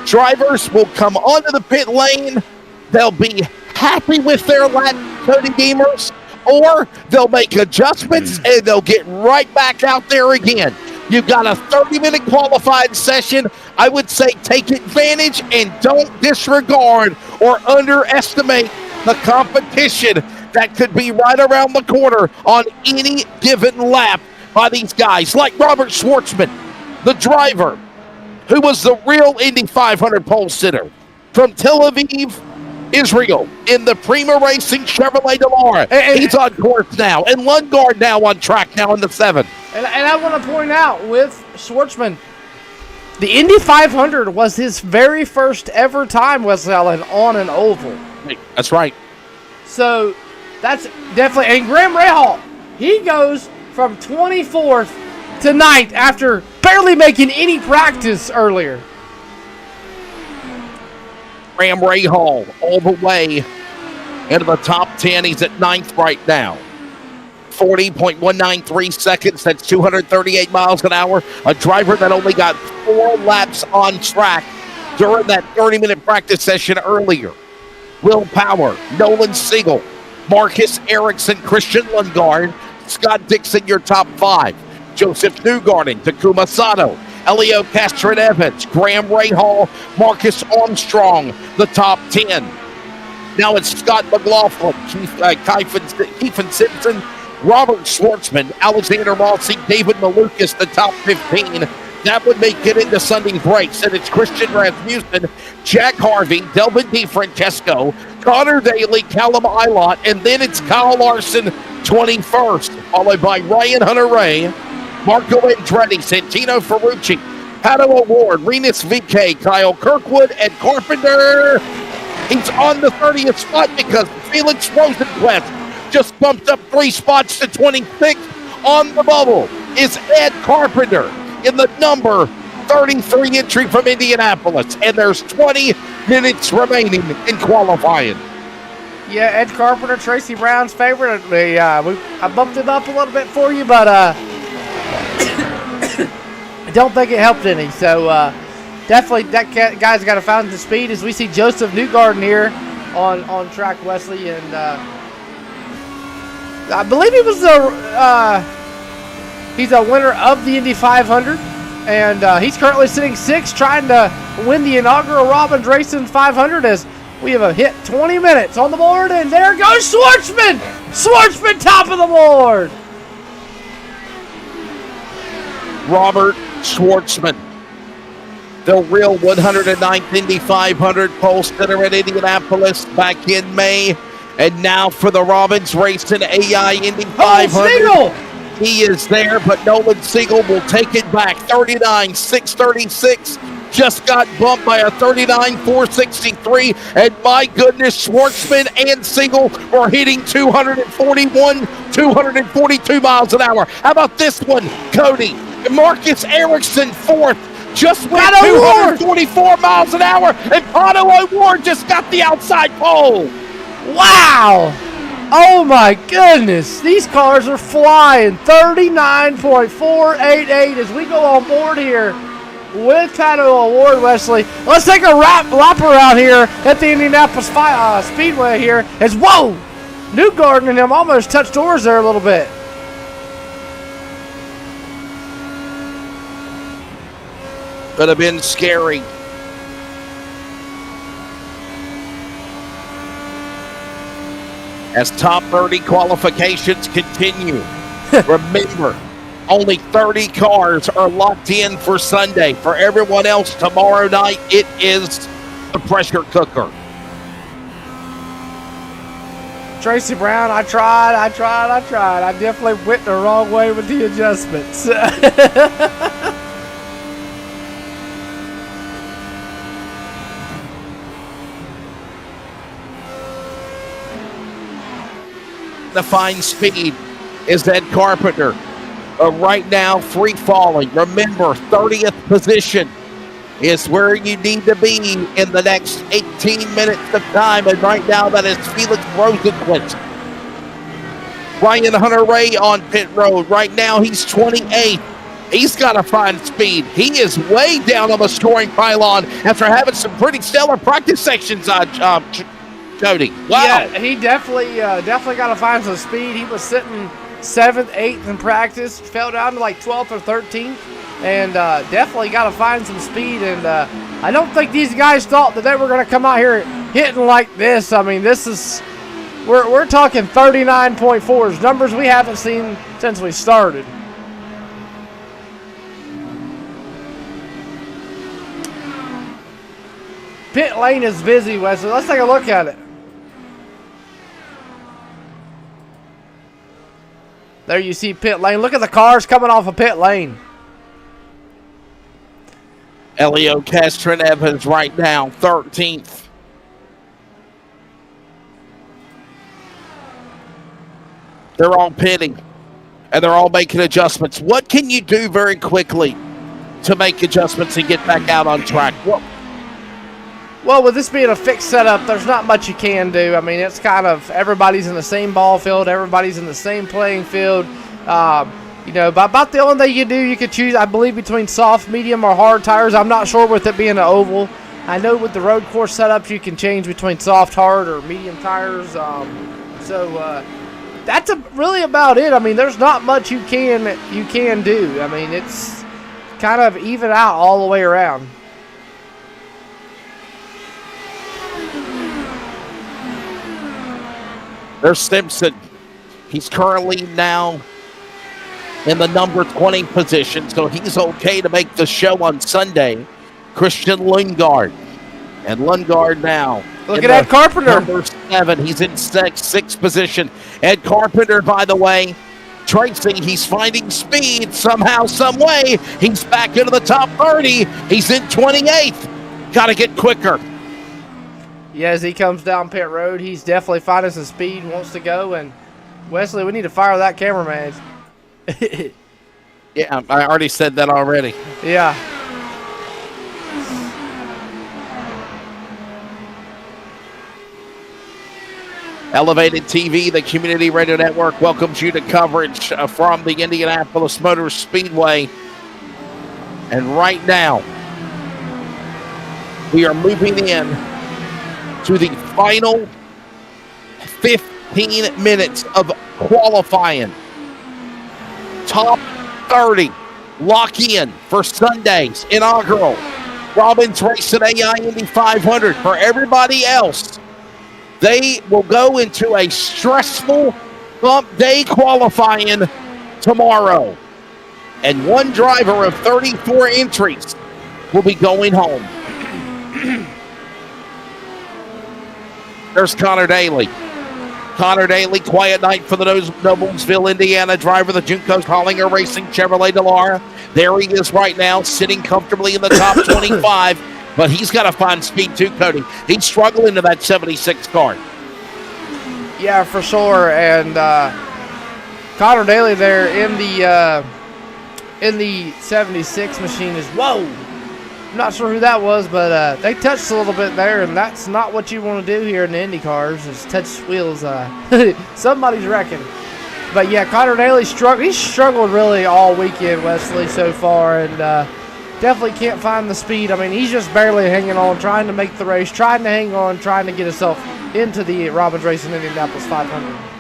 Drivers will come onto the pit lane. They'll be happy with their lap, Cody Gamers, or they'll make adjustments and they'll get right back out there again. You've got a 30-minute qualifying session. I would say take advantage and don't disregard or underestimate the competition that could be right around the corner on any given lap by these guys, like Robert Schwartzman, the driver, who was the real Indy 500 pole sitter from Tel Aviv, Israel, in the Prima Racing Chevrolet Delara. He's on course now. And Lundgaard now on track now in the 7th. And I want to point out with Schwartzman, the Indy 500 was his very first ever time, Wesley Allen, on an oval. That's right. So that's definitely, and Graham Rahal, he goes from 24th to 9th after barely making any practice earlier. Graham Rahal all the way into the top 10. He's at 9th right now. 40.193 seconds. That's 238 miles an hour. A driver that only got 4 laps on track during that 30-minute practice session earlier. Willpower, Nolan Siegel, Marcus Ericsson, Christian Lundgaard, Scott Dixon, your top 5. Joseph Newgarden, Takuma Sato, Elio Castroneves, Graham Rahal, Marcus Armstrong, the top 10. Now it's Scott McLaughlin, Keefen Simpson, Robert Schwartzman, Alexander Rossi, David Malukas, the top 15. That would make it into Sunday's race. And it's Christian Rasmussen, Jack Harvey, Delvin DeFrancesco, Connor Daly, Callum Ilott, and then it's Kyle Larson, 21st, followed by Ryan Hunter-Ray, Marco Andretti, Santino Ferrucci, Pato O'Ward, Renus VK, Kyle Kirkwood, and Carpenter. He's on the 30th spot because Felix Rosenquist just bumped up 3 spots to 26th. On the bubble is Ed Carpenter in the number 33 entry from Indianapolis. And there's 20 minutes remaining in qualifying. Yeah, Ed Carpenter, Tracy Brown's favorite. I bumped it up a little bit for you, but don't think it helped any. So definitely that guy's got to find the speed as we see Joseph Newgarden here on track, Wesley. And I believe he was he's a winner of the Indy 500. And he's currently sitting 6th, trying to win the inaugural Robbins Racing 500 as we have a hit 20 minutes on the board. And there goes Schwartzman! Schwartzman top of the board! Robert Schwartzman, the real 109th Indy 500 pole sitter at Indianapolis back in May. And now for the Robbins Racing AI Indy 500. Siegel! He is there, but Nolan Siegel will take it back. 39.636. Just got bumped by a 39.463. And my goodness, Schwartzman and Siegel were hitting 241, 242 miles an hour. How about this one, Cody? Marcus Iracing, 4th. Just went 244 miles an hour. And Pato O'Ward just got the outside pole. Wow! Oh my goodness, these cars are flying. 39.488 as we go on board here with Pato O'Ward, Wesley. Let's take a lap around here at the Indianapolis Speedway here as, whoa, Newgarden and him almost touched doors there a little bit. Could have been scary. As top 30 qualifications continue. Remember, only 30 cars are locked in for Sunday. For everyone else, tomorrow night, it is the pressure cooker. Tracy Brown, I tried. I definitely went the wrong way with the adjustments. The fine speed is Ed Carpenter. Right now, free falling. Remember, 30th position is where you need to be in the next 18 minutes of time. And right now, that is Felix Rosenquist. Ryan Hunter-Ray on pit road. Right now, he's 28th. He's got to find speed. He is way down on the scoring pylon after having some pretty stellar practice sections on Cody. Wow. Yeah, he definitely got to find some speed. He was sitting 7th, 8th in practice, fell down to like 12th or 13th, and definitely got to find some speed. And I don't think these guys thought that they were going to come out here hitting like this. I mean, this is we're talking 39.4s, numbers we haven't seen since we started. Pit lane is busy, Wesley. Let's take a look at it. There you see pit lane. Look at the cars coming off of pit lane. Elio Castro-Neves is right now 13th. They're all pitting, and they're all making adjustments. What can you do very quickly to make adjustments and get back out on track? Well, with this being a fixed setup, there's not much you can do. I mean, it's kind of everybody's in the same ball field. Everybody's in the same playing field. About the only thing you do, you could choose, I believe, between soft, medium, or hard tires. I'm not sure with it being an oval. I know with the road course setups, you can change between soft, hard, or medium tires. That's really about it. I mean, there's not much you can do. I mean, it's kind of even out all the way around. There's Simpson. He's currently now in the number 20 position, so he's okay to make the show on Sunday. Christian Lundgaard. And Lundgaard now. Look at Ed Carpenter. Number 7. He's in sixth position. Ed Carpenter, by the way, Tracy, he's finding speed somehow, some way. He's back into the top 30. He's in 28th. Got to get quicker. Yeah, as he comes down pit road, he's definitely finding some speed, wants to go. And Wesley, we need to fire that cameraman. Yeah, I already said that already. Yeah. Elevated TV, the Community Radio Network, welcomes you to coverage from the Indianapolis Motor Speedway. And right now, we are moving in to the final 15 minutes of qualifying. Top 30 lock in for Sunday's inaugural Robbins Racing AI Indy 500. For everybody else, they will go into a stressful bump day qualifying tomorrow. And one driver of 34 entries will be going home. There's Connor Daly. Connor Daly, quiet night for the Noblesville, Indiana driver, the Juncos Hollinger Racing Chevrolet Delara. There he is right now, sitting comfortably in the top 25, but he's got to find speed too, Cody. He's struggling to that 76 car. Yeah, for sure. And Connor Daly there in the 76 machine is, whoa! I'm not sure who that was, but they touched a little bit there, and that's not what you want to do here in the Indy cars, is touch wheels. Somebody's wrecking. But yeah, Connor Daly he's struggled really all weekend, Wesley, so far, and definitely can't find the speed. I mean, he's just barely hanging on, trying to make the race, trying to hang on, trying to get himself into the Robbins Racing Indianapolis 500.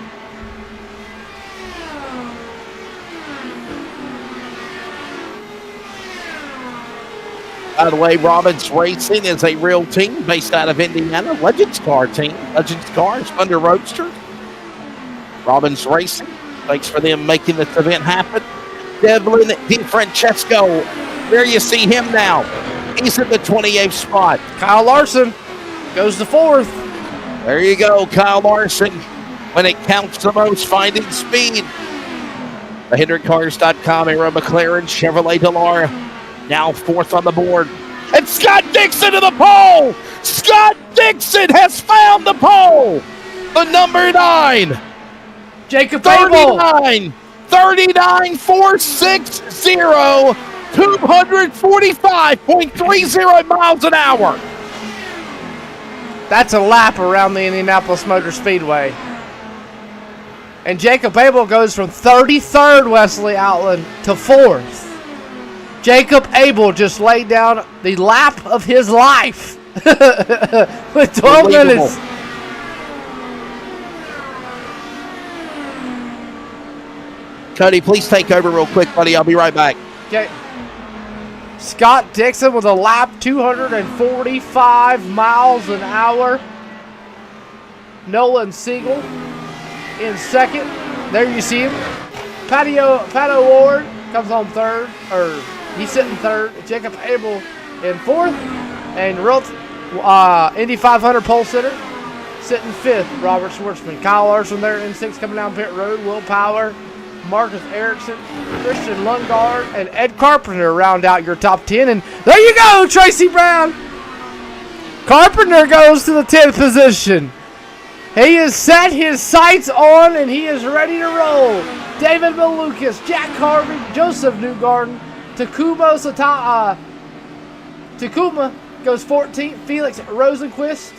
By the way, Robbins Racing is a real team based out of Indiana. Legends Car team. Legends Cars under Roadster. Robbins Racing. Thanks for them making this event happen. Devlin DiFrancesco. There you see him now. He's in the 28th spot. Kyle Larson goes to 4th. There you go, Kyle Larson. When it counts the most, finding speed. The HendrickCars.com era McLaren Chevrolet Delara. Now 4th on the board. And Scott Dixon to the pole! Scott Dixon has found the pole! The number 9. Jacob Abel. 39.460. 245.30 miles an hour. That's a lap around the Indianapolis Motor Speedway. And Jacob Abel goes from 33rd, Wesley Outland, to 4th. Jacob Abel just laid down the lap of his life with 12 minutes. Cody, please take over real quick, buddy. I'll be right back. Okay. Scott Dixon with a lap 245 miles an hour. Nolan Siegel in 2nd. There you see him. Pat O'Ward comes home 3rd, or he's sitting 3rd. Jacob Abel in 4th. And Indy 500 pole sitter sitting 5th, Robert Schwartzman. Kyle Larson there in 6th coming down pit road. Will Power, Marcus Iracing, Christian Lundgaard, and Ed Carpenter round out your top 10. And there you go, Tracy Brown. Carpenter goes to the 10th position. He has set his sights on, and he is ready to roll. David Malukas, Jack Harvey, Joseph Newgarden, Takuma goes 14th. Felix Rosenquist,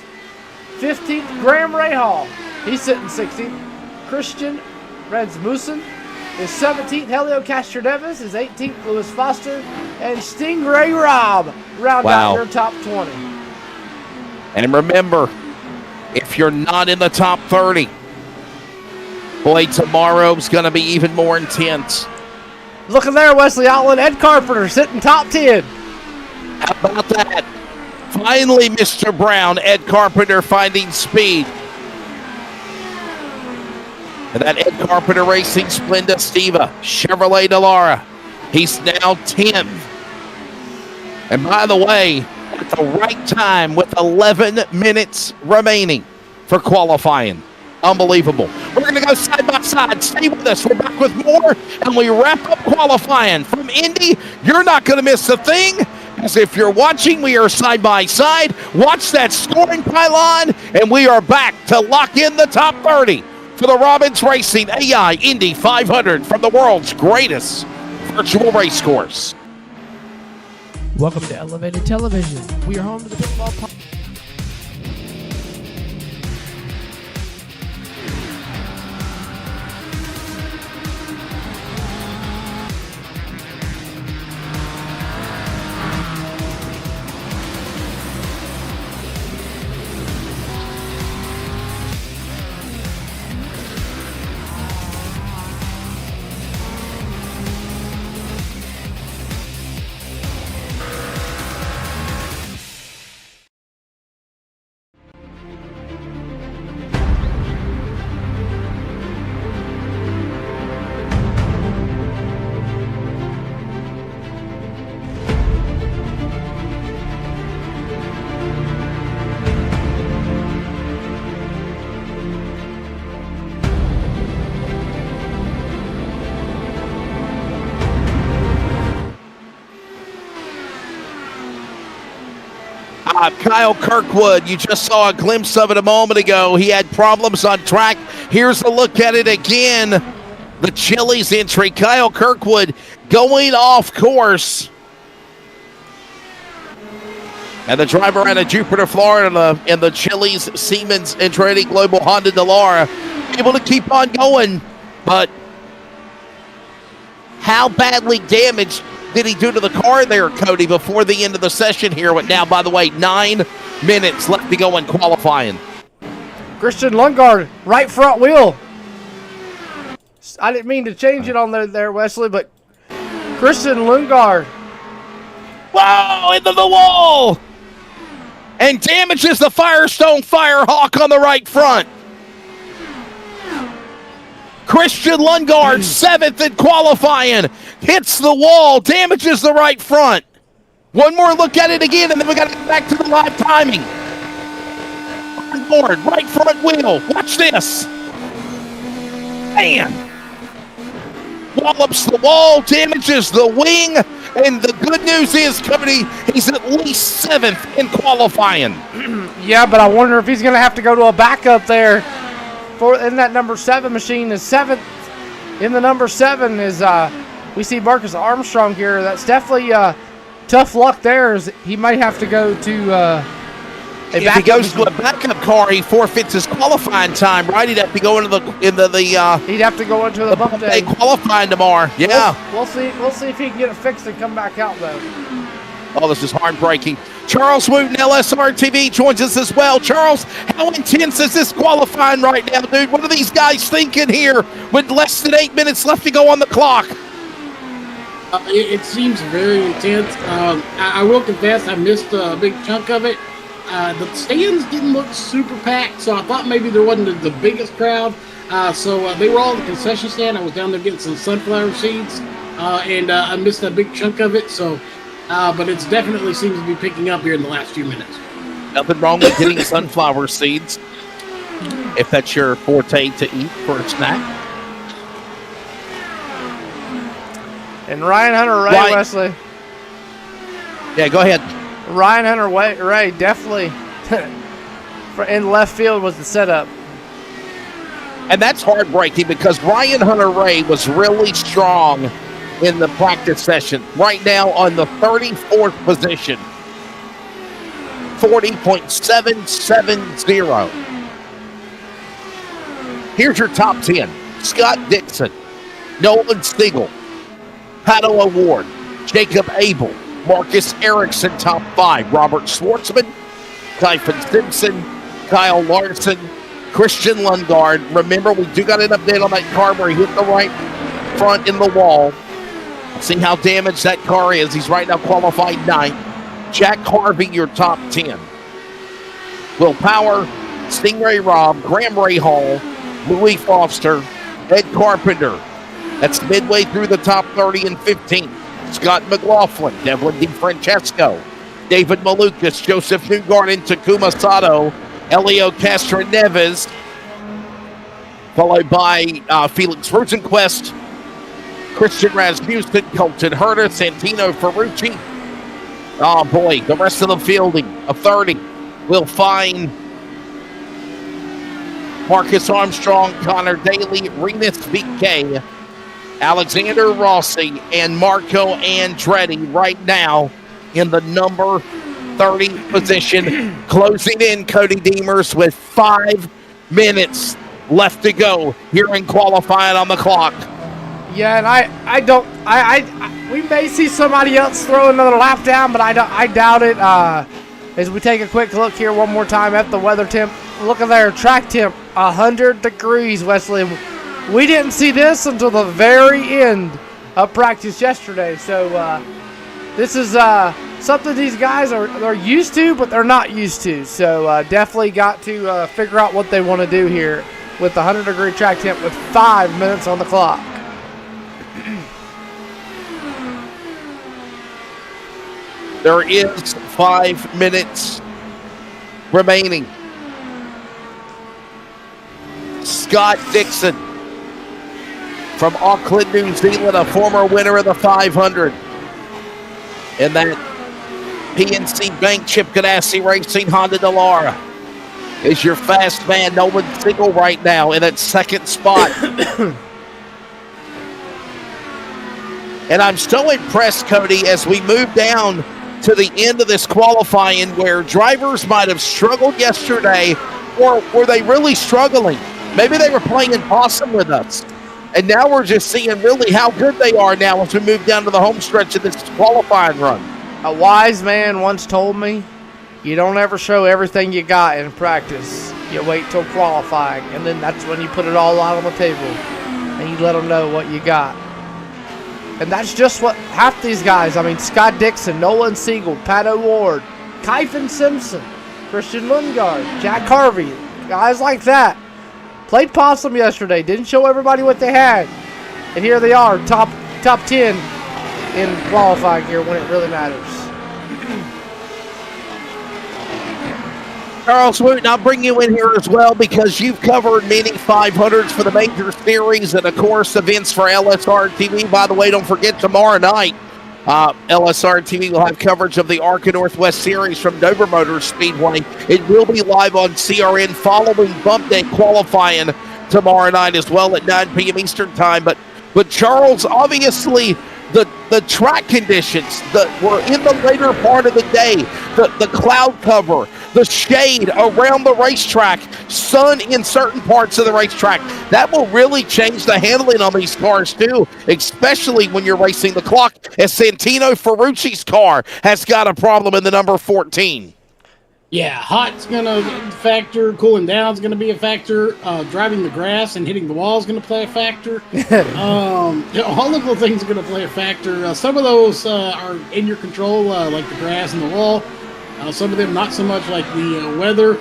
15th. Graham Rahal, he's sitting 16th. Christian Rasmussen is 17th. Helio Castroneves is 18th. Lewis Foster and Stingray Robb round out your top 20. And remember, if you're not in the top 30, boy, tomorrow's going to be even more intense. Looking there, Wesley Outland, Ed Carpenter sitting top 10. How about that? Finally, Mr. Brown, Ed Carpenter finding speed. And that Ed Carpenter Racing Splenda Stiva Chevrolet Delara. He's now 10th. And by the way, at the right time with 11 minutes remaining for qualifying. Unbelievable. We're going to go side by side. Stay with us. We're back with more, and we wrap up qualifying from Indy. You're not going to miss a thing, as if you're watching, we are side by side. Watch that scoring pylon, and we are back to lock in the top 30 for the Robbins Racing AI Indy 500 from the world's greatest virtual race course. Welcome to Elevated Television. We are home to the Pitfall Podcast. Kyle Kirkwood, you just saw a glimpse of it a moment ago. He had problems on track. Here's a look at it again. The Chili's entry. Kyle Kirkwood going off course. And the driver out of Jupiter, Florida, in the Chili's Siemens Andretti Global Honda Delara, able to keep on going. But how badly damaged did he do to the car there, Cody, before the end of the session here? With now, by the way, 9 minutes left to go in qualifying. Christian Lundgaard, right front wheel. I didn't mean to change it on there, Wesley, but Christian Lundgaard. Whoa, into the wall! And damages the Firestone Firehawk on the right front. Christian Lundgaard, 7th in qualifying, hits the wall, damages the right front. One more look at it again, and then we got to get back to the live timing. Lundgaard, right front wheel. Watch this. Man. Wallops the wall, damages the wing, and the good news is, Cody, he's at least 7th in qualifying. Yeah, but I wonder if he's going to have to go to a backup there. In that number 7 machine is 7th. In the number 7 is we see Marcus Armstrong here. That's definitely tough luck there. As he might have to go to if he goes to a backup car, he forfeits his qualifying time, right? He'd have to go into the he'd have to go into the bump day qualifying tomorrow. Yeah. We'll see if he can get it fixed and come back out though. Oh, this is heartbreaking. Charles Wooten, LSR TV, joins us as well. Charles, how intense is this qualifying right now, dude? What are these guys thinking here with less than 8 minutes left to go on the clock? It seems very intense. I will confess I missed a big chunk of it. The stands didn't look super packed, so I thought maybe there wasn't the biggest crowd. So they were all at the concession stand. I was down there getting some sunflower seeds, and I missed a big chunk of it. So. But it definitely seems to be picking up here in the last few minutes. Nothing wrong with getting sunflower seeds if that's your forte to eat for a snack. And Ryan Hunter-Ray, Wesley. Yeah, go ahead. Ryan Hunter-Ray definitely in left field was the setup. And that's heartbreaking because Ryan Hunter-Ray was really strong in the practice session. Right now on the 34th position. 40.770. Here's your top 10. Scott Dixon, Nolan Stiegel, Pato O'Ward, Jacob Abel, Marcus Iracing, top 5. Robert Schwartzman, Kyphon Simpson, Kyle Larson, Christian Lundgaard. Remember, we do got an update on that car where he hit the right front in the wall. See how damaged that car is. He's right now qualified 9th. Jack Harvey, your top 10. Will Power, Stingray Robb, Graham Rahal, Louis Foster, Ed Carpenter. That's midway through the top 30 and 15. Scott McLaughlin, Devlin DeFrancesco, David Malukas, Joseph Newgarden, Takuma Sato, Elio Castroneves, followed by Felix Rosenquist, Christian Rasmussen, Colton Herta, Santino Ferrucci. Oh boy, the rest of the fielding of 30 will find Marcus Armstrong, Connor Daly, Renus VK, Alexander Rossi, and Marco Andretti right now in the number 30 position. Closing in, Cody Deemers, with 5 minutes left to go here in qualifying on the clock. Yeah, and I we may see somebody else throw another lap down, but I doubt it. As we take a quick look here one more time at the weather temp, look at there, track temp, 100 degrees, Wesley. We didn't see this until the very end of practice yesterday, so this is something these guys are used to, but they're not used to. So definitely got to figure out what they want to do here with the 100-degree track temp with 5 minutes on the clock. There is 5 minutes remaining. Scott Dixon from Auckland, New Zealand, a former winner of the 500. And that PNC Bank, Chip Ganassi Racing, Honda Delara is your fast man. Nolan Siegel right now in that second spot. And I'm so impressed, Cody, as we move down to the end of this qualifying where drivers might have struggled yesterday, or were they really struggling? Maybe they were playing possum with us. And now we're just seeing really how good they are now as we move down to the home stretch of this qualifying run. A wise man once told me, you don't ever show everything you got in practice. You wait till qualifying, and then that's when you put it all out on the table, and you let them know what you got. And that's just what half these guys, I mean, Scott Dixon, Nolan Siegel, Pat O'Ward, Kyphon Simpson, Christian Lundgaard, Jack Harvey, guys like that. Played possum yesterday, didn't show everybody what they had. And here they are, top 10 in qualifying here when it really matters. Charles Wooten, I'll bring you in here as well because you've covered many 500s for the major series and, of course, events for LSR TV. By the way, don't forget tomorrow night, LSR TV will have coverage of the ARCA Northwest Series from Dover Motor Speedway. It will be live on CRN following Bump Day qualifying tomorrow night as well at 9 p.m. Eastern Time. But Charles, obviously, the track conditions that were in the later part of the day, the cloud cover, the shade around the racetrack, sun in certain parts of the racetrack, that will really change the handling on these cars too, especially when you're racing the clock, as Santino Ferrucci's car has got a problem in the number 14. Yeah, hot's going to factor. Cooling down's going to be a factor. Driving the grass and hitting the wall is going to play a factor. All of the things are going to play a factor. Some of those are in your control, like the grass and the wall. Some of them not so much, like the weather.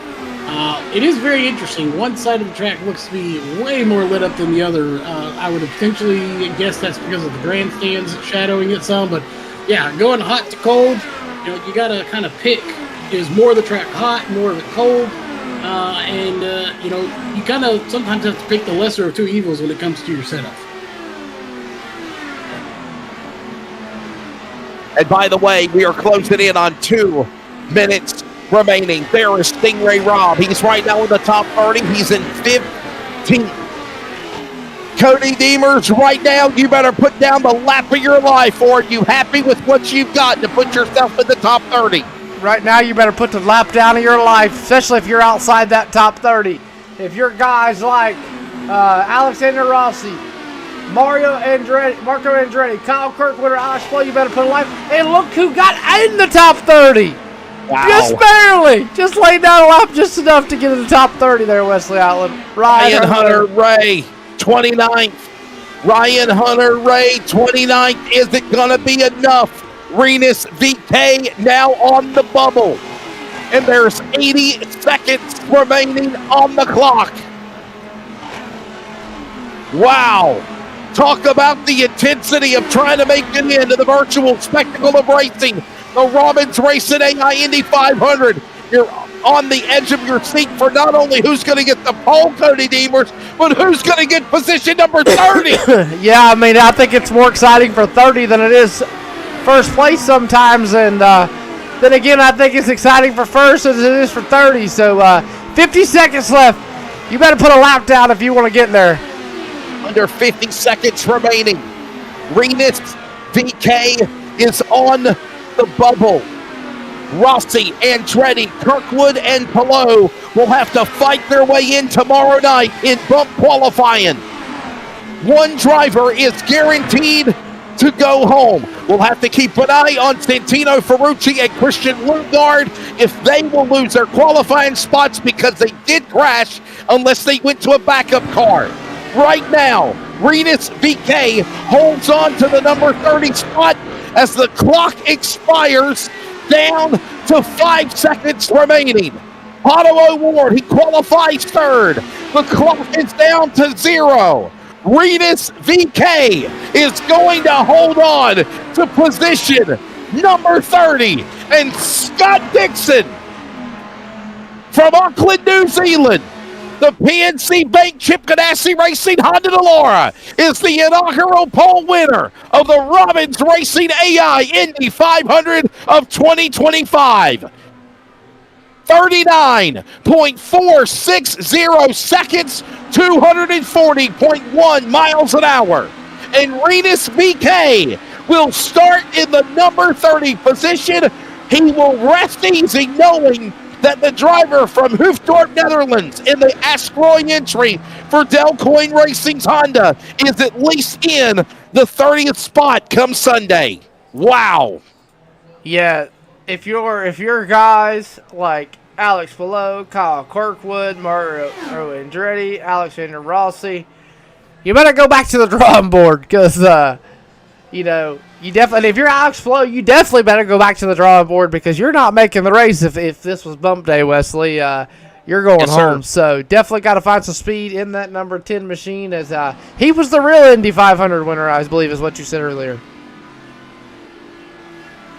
It is very interesting. One side of the track looks to be way more lit up than the other. I would potentially guess that's because of the grandstands shadowing it some. But, yeah, going hot to cold, you got to kind of pick. Is more of the track hot, more of it cold, you kind of sometimes have to pick the lesser of two evils when it comes to your setup. And by the way, we are closing in on 2 minutes remaining. There is Stingray Robb. He's right now in the top 30. He's in 15th. Cody Demers, right now, you better put down the lap of your life, or are you happy with what you've got to put yourself in the top 30? Right now, you better put the lap down of your life, especially if you're outside that top 30. If you're guys like Alexander Rossi, Marco Andretti, Kyle Kirkwood, Alex Flow, you better put a life. And look who got in the top 30. Wow. Just barely. Just laid down a lap just enough to get in the top 30 there, Wesley Outland. Ryan Hunter Ray, 29th. Ryan Hunter Ray, 29th. Is it going to be enough? Renus VK now on the bubble. And there's 80 seconds remaining on the clock. Wow. Talk about the intensity of trying to make it into the virtual spectacle of racing. The Robbins Racing AI Indy 500. You're on the edge of your seat for not only who's going to get the pole, Cody Demers, but who's going to get position number 30. Yeah, I mean, I think it's more exciting for 30 than it is first place sometimes, and then again, I think it's exciting for first as it is for 30. So 50 seconds left. You better put a lap down if you want to get there. Under 50 seconds remaining. Renus VK is on the bubble. Rossi, Andretti, Kirkwood, and Palou will have to fight their way in tomorrow night in bump qualifying. One driver is guaranteed to go home. We'll have to keep an eye on Santino Ferrucci and Christian Lundgaard if they will lose their qualifying spots because they did crash unless they went to a backup car. Right now, Renus VK holds on to the number 30 spot as the clock expires, down to 5 seconds remaining. Otto O'Ward, he qualifies third. The clock is down to 0. Renus VK is going to hold on to position number 30. And Scott Dixon from Auckland, New Zealand, The PNC Bank Chip Ganassi Racing Honda Delora is the inaugural pole winner of the Robbins Racing AI Indy 500 of 2025. 39.460 seconds, 240.1 miles an hour. And Renus VK will start in the number 30 position. He will rest easy knowing that the driver from Hoofddorp, Netherlands, in the Askroy entry for Delcoin Racing's Honda is at least in the 30th spot come Sunday. Wow. Yeah, if you're guys like Alex Below, Kyle Kirkwood, Mario Andretti, Alexander Rossi, you better go back to the drawing board because, you definitely, if you're Alex Below, you definitely better go back to the drawing board because you're not making the race if this was bump day, Wesley. You're going home. So definitely got to find some speed in that number 10 machine as he was the real Indy 500 winner, I believe is what you said earlier.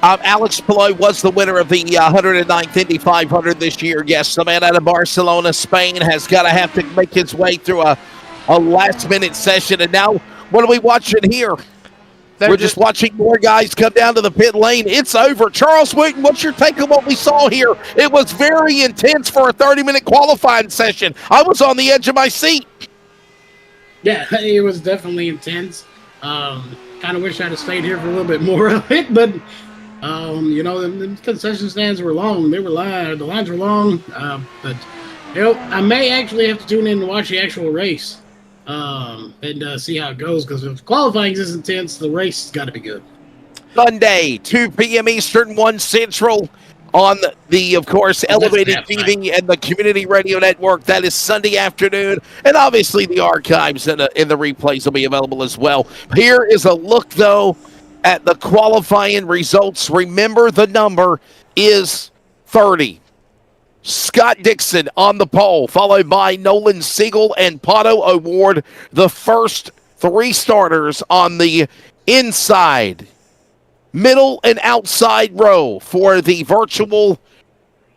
Alex Palou was the winner of the 109th Indy 500 this year. Yes, the man out of Barcelona, Spain, has got to have to make his way through a last-minute session. And now, what are we watching here? We're just watching more guys come down to the pit lane. It's over. Charles Wooten, what's your take on what we saw here? It was very intense for a 30-minute qualifying session. I was on the edge of my seat. Yeah, it was definitely intense. Kind of wish I'd have stayed here for a little bit more of it, but the concession stands were long. They were the lines were long. But I may actually have to tune in and watch the actual race and see how it goes. Because if qualifying is intense, the race has got to be good. Sunday, 2 p.m. Eastern, 1 Central, on the, of course, Elevated TV and the Community Radio Network. That is Sunday afternoon, and obviously the archives and the replays will be available as well. Here is a look, though, at the qualifying results. Remember, the number is 30. Scott Dixon on the pole, followed by Nolan Siegel and Pato O'Ward, the first three starters on the inside, middle, and outside row for the virtual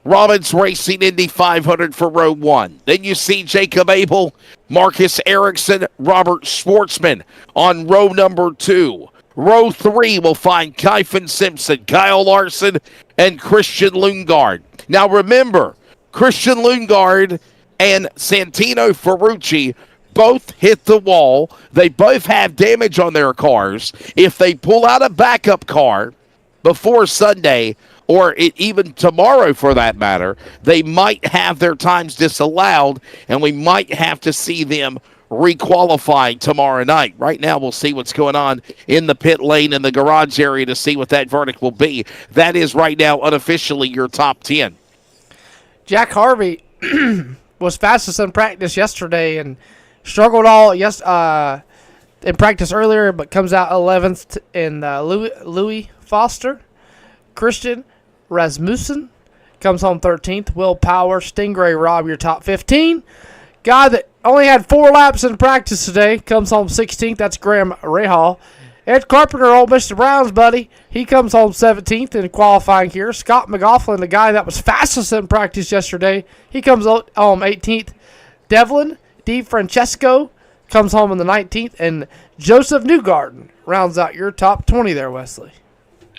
Robbins Racing Indy 500 for row 1. Then you see Jacob Abel, Marcus Erickson, Robert Schwartzman on row number 2. Row 3 will find Kyphon Simpson, Kyle Larson, and Christian Lundgaard. Now remember, Christian Lundgaard and Santino Ferrucci both hit the wall. They both have damage on their cars. If they pull out a backup car before Sunday, or even tomorrow for that matter, they might have their times disallowed, and we might have to see them requalifying tomorrow night. Right now, we'll see what's going on in the pit lane and the garage area to see what that verdict will be. That is right now unofficially your top 10. Jack Harvey was fastest in practice yesterday and struggled all in practice earlier, but comes out 11th in Louis Foster. Christian Rasmussen comes home 13th. Will Power, Stingray Rob, your top 15. Guy that only had 4 laps in practice today comes home 16th. That's Graham Rahal. Ed Carpenter, old Mr. Brown's buddy, he comes home 17th in qualifying here. Scott McLaughlin, the guy that was fastest in practice yesterday, he comes home 18th. Devlin DeFrancesco comes home in the 19th. And Joseph Newgarden rounds out your top 20 there, Wesley.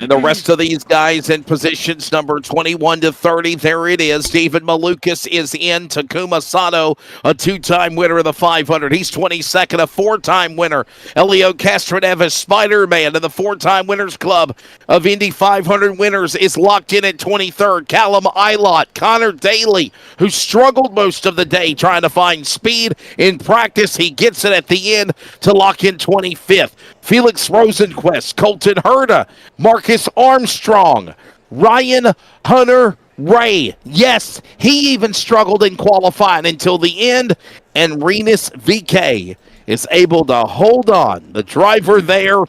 And the rest of these guys in positions number 21 to 30. There it is. David Malukas is in. Takuma Sato, a 2-time winner of the 500. He's 22nd, a 4-time winner. Elio Castroneves, Spider-Man, in the 4-time winners club of Indy 500 winners, is locked in at 23rd. Callum Ilott, Connor Daly, who struggled most of the day trying to find speed in practice. He gets it at the end to lock in 25th. Felix Rosenquist, Colton Herta, Marcus Armstrong, Ryan Hunter-Ray. Yes, he even struggled in qualifying until the end, and Renus VK is able to hold on. The driver there,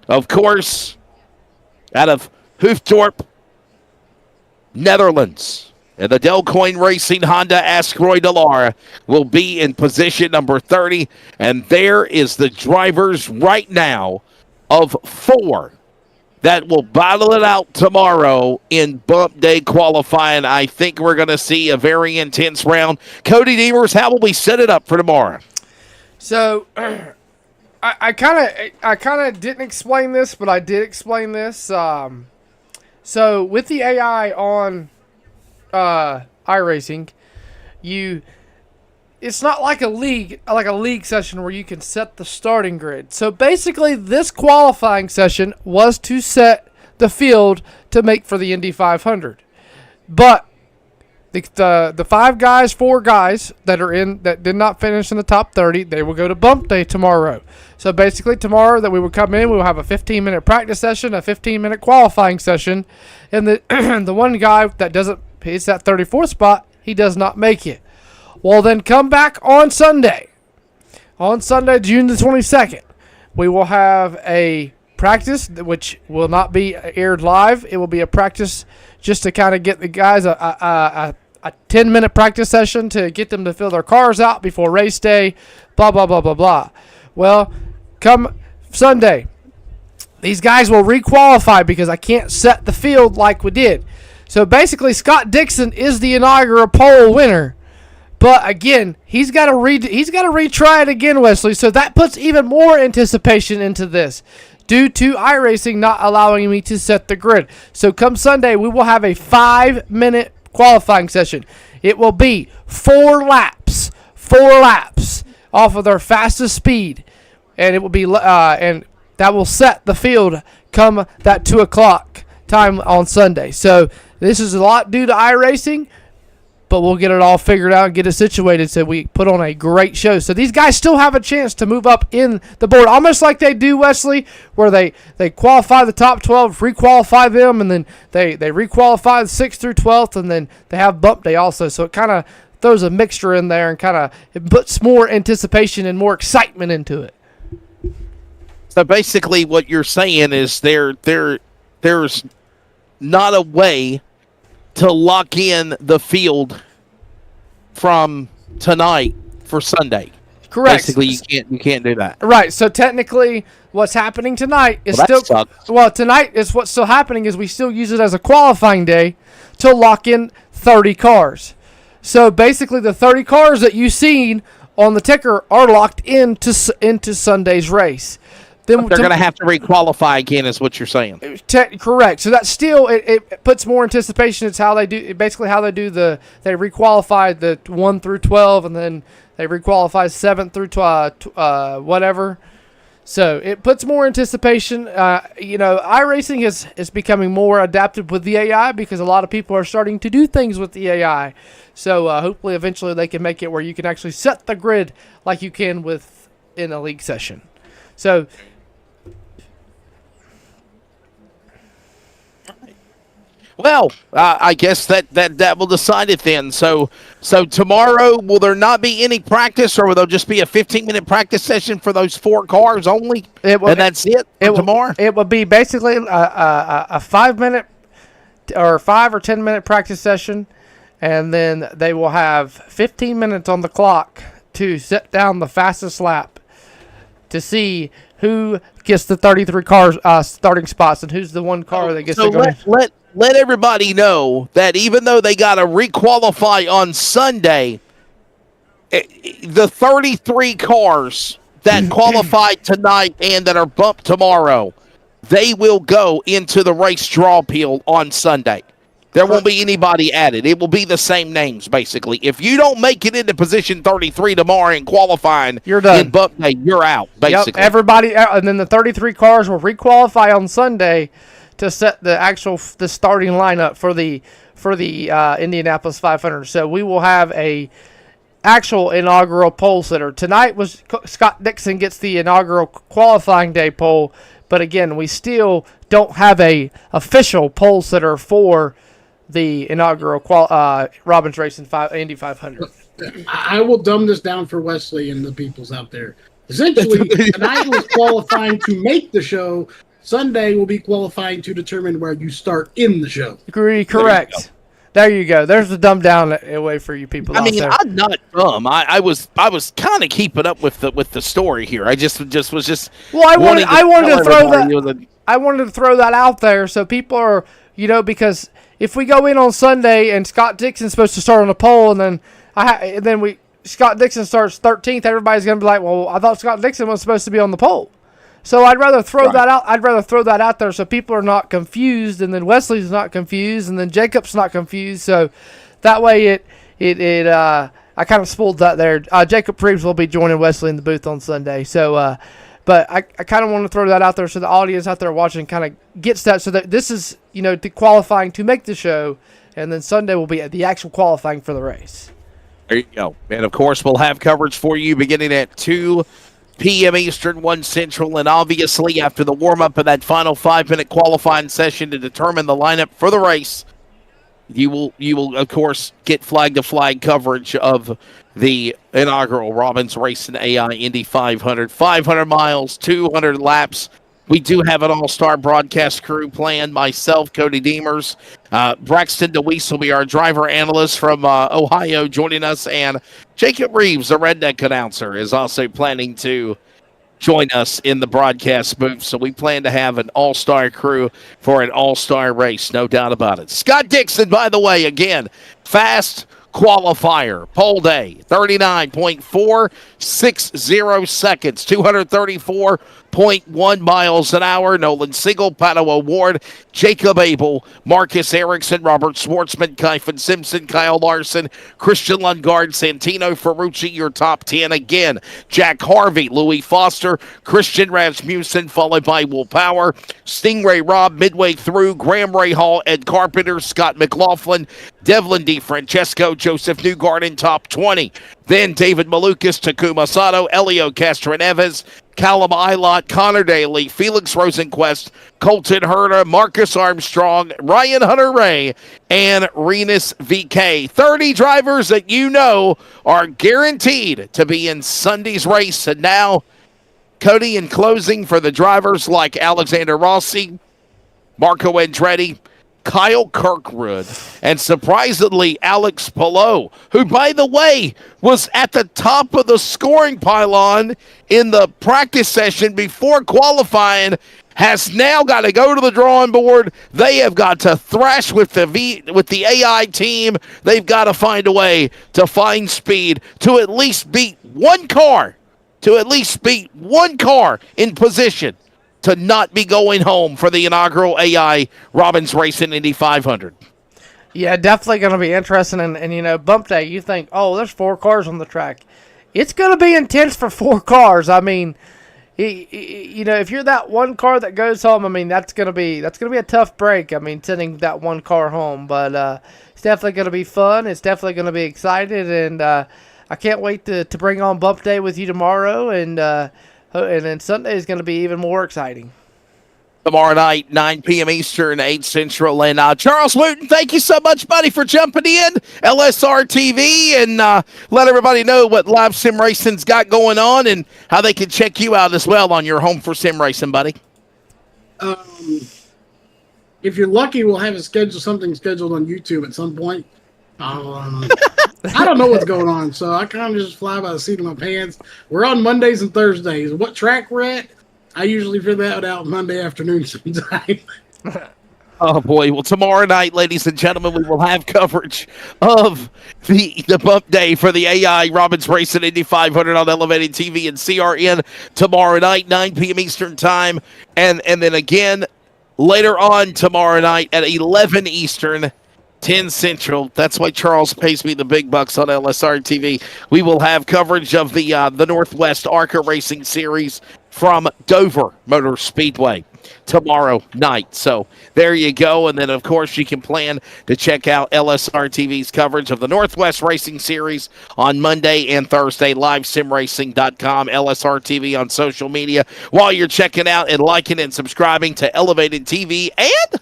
of course, out of Hoofddorp, Netherlands. And the Delcoin Racing Honda Askroy Delara will be in position number 30. And there is the drivers right now of 4 that will battle it out tomorrow in bump day qualifying. I think we're going to see a very intense round. Cody Deavers, how will we set it up for tomorrow? So, I kind of didn't explain this, but I did explain this. So with the AI on iRacing, it's not like a league session where you can set the starting grid. So basically, this qualifying session was to set the field to make for the Indy 500, but the four guys that did not finish in the top 30, they will go to bump day tomorrow. So basically tomorrow that we will come in, we will have a 15-minute practice session, a 15-minute qualifying session, and the one guy that he's that 34th spot, he does not make it. Well, then come back on Sunday. On Sunday, June the 22nd, we will have a practice which will not be aired live. It will be a practice just to kind of get the guys a 10-minute practice session to get them to fill their cars out before race day, blah, blah, blah, blah, blah. Well, come Sunday, these guys will requalify because I can't set the field like we did. So basically, Scott Dixon is the inaugural pole winner. But again, he's got to retry it again, Wesley. So that puts even more anticipation into this, due to iRacing not allowing me to set the grid. So come Sunday, we will have a 5-minute qualifying session. It will be 4 laps off of their fastest speed, and it will be and that will set the field come that 2 o'clock time on Sunday. So this is a lot due to iRacing, but we'll get it all figured out and get it situated so we put on a great show. So these guys still have a chance to move up in the board, almost like they do, Wesley, where they qualify the top 12, requalify them, and then they requalify the 6th through 12th, and then they have bump day also. So it kind of throws a mixture in there and kind of it puts more anticipation and more excitement into it. So basically what you're saying is there's not a way to lock in the field from tonight for Sunday. Correct. Basically, you can't do that. Right. So technically, what's happening tonight is tonight is what's still happening is we still use it as a qualifying day to lock in 30 cars. So basically, the 30 cars that you've seen on the ticker are locked into Sunday's race. Then they're going to have to requalify again, is what you're saying. Correct. So that's still it puts more anticipation. It's how they do they requalify the 1 through 12, and then they requalify 7 through whatever. So it puts more anticipation. iRacing is becoming more adapted with the AI because a lot of people are starting to do things with the AI. So hopefully, eventually, they can make it where you can actually set the grid like you can in a league session. So. Well, I guess that will decide it then. So tomorrow, will there not be any practice, or will there just be a 15-minute practice session for those 4 cars only? That's it tomorrow? It will be basically a 5-minute or 5 or 10-minute practice session, and then they will have 15 minutes on the clock to set down the fastest lap to see who gets the 33 cars starting spots and who's the one car that gets to go. Let everybody know that even though they got to requalify on Sunday, the 33 cars that qualified tonight and that are bumped tomorrow, they will go into the race draw field on Sunday. There won't be anybody added. It will be the same names, basically. If you don't make it into position 33 tomorrow in qualifying, you're done. In bump day, you're out, basically. Yep, everybody, and then the 33 cars will requalify on Sunday to set the starting lineup for the Indianapolis 500. So we will have a actual inaugural pole sitter. Tonight was Scott Dixon gets the inaugural qualifying day pole, but again, we still don't have a official pole sitter for the inaugural Robbins Racing Indy 500. I will dumb this down for Wesley and the peoples out there. Essentially, tonight was qualifying to make the show. Sunday will be qualifying to determine where you start in the show. Correct. There you go. There's the dumb down way for you people. I mean, I'm not dumb. I was kind of keeping up with the story here. I just was. Well, I wanted to throw that. I wanted to throw that out there so people are, because if we go in on Sunday and Scott Dixon's supposed to start on the pole, and then Scott Dixon starts 13th, everybody's gonna be like, well, I thought Scott Dixon was supposed to be on the pole. So I'd rather throw that out. I'd rather throw that out there so people are not confused, and then Wesley's not confused, and then Jacob's not confused. So that way I kind of spoiled that there. Jacob Reeves will be joining Wesley in the booth on Sunday. So, but I kind of want to throw that out there so the audience out there watching kind of gets that. So that this is, the qualifying to make the show, and then Sunday will be the actual qualifying for the race. There you go. And, of course, we'll have coverage for you beginning at 2 p.m. Eastern, 1 Central, and obviously after the warm-up of that final 5-minute qualifying session to determine the lineup for the race, you will of course get flag-to-flag coverage of the inaugural Robbins Racing AI Indy 500. 500 miles, 200 laps. We do have an all-star broadcast crew planned. Myself, Cody Deemers, Braxton DeWeese will be our driver analyst from Ohio joining us, and Jacob Reeves, the redneck announcer, is also planning to join us in the broadcast booth. So we plan to have an all-star crew for an all-star race, no doubt about it. Scott Dixon, by the way, again, fast qualifier, pole day, 39.460 seconds, 234.1 miles an hour. Nolan Siegel, Pato Award, Jacob Abel, Marcus Iracing, Robert Schwartzman, Kyphon Simpson, Kyle Larson, Christian Lundgaard, Santino Ferrucci, your top 10 again. Jack Harvey, Louis Foster, Christian Rasmussen, followed by Will Power, Stingray Robb midway through, Graham Ray Hall, Ed Carpenter, Scott McLaughlin, Devlin DeFrancesco, Joseph Newgarden, top 20. Then David Malukas, Takuma Sato, Elio Castro-Neves, Callum Ilott, Connor Daly, Felix Rosenquist, Colton Herta, Marcus Armstrong, Ryan Hunter-Ray, and Renus VK. 30 drivers that are guaranteed to be in Sunday's race. And now, Cody, in closing for the drivers like Alexander Rossi, Marco Andretti, Kyle Kirkwood, and surprisingly Alex Palou, who, by the way, was at the top of the scoring pylon in the practice session before qualifying, has now got to go to the drawing board. They have got to thrash with the AI team. They've got to find a way to find speed to at least beat one car, in position to not be going home for the inaugural AI Robbins Racing Indy 500. Yeah, definitely going to be interesting. And bump day, you think, oh, there's 4 cars on the track. It's going to be intense for 4 cars. I mean, if you're that one car that goes home, I mean, that's going to be a tough break. I mean, sending that one car home. But it's definitely going to be fun. It's definitely going to be excited. And I can't wait to bring on bump day with you tomorrow. And then Sunday is going to be even more exciting. Tomorrow night, 9 p.m. Eastern, 8 Central. And Charles Wooten, thank you so much, buddy, for jumping in. LSR TV, and let everybody know what Live Sim Racing's got going on and how they can check you out as well on your home for sim racing, buddy. If you're lucky, we'll have something scheduled on YouTube at some point. I don't know what's going on, so I kind of just fly by the seat of my pants. We're on Mondays and Thursdays. What track we're at, I usually figure that out Monday afternoon sometime. Oh, boy. Well, tomorrow night, ladies and gentlemen, we will have coverage of the bump day for the AI Robbins Racing Indy 500 on Elevated TV and CRN tomorrow night, 9 p.m. Eastern Time. And then again, later on tomorrow night at 11 Eastern, 10 Central. That's why Charles pays me the big bucks on LSR TV. We will have coverage of the Northwest ARCA Racing Series from Dover Motor Speedway tomorrow night. So there you go. And then, of course, you can plan to check out LSR TV's coverage of the Northwest Racing Series on Monday and Thursday, livesimracing.com, LSR TV on social media, while you're checking out and liking and subscribing to Elevated TV and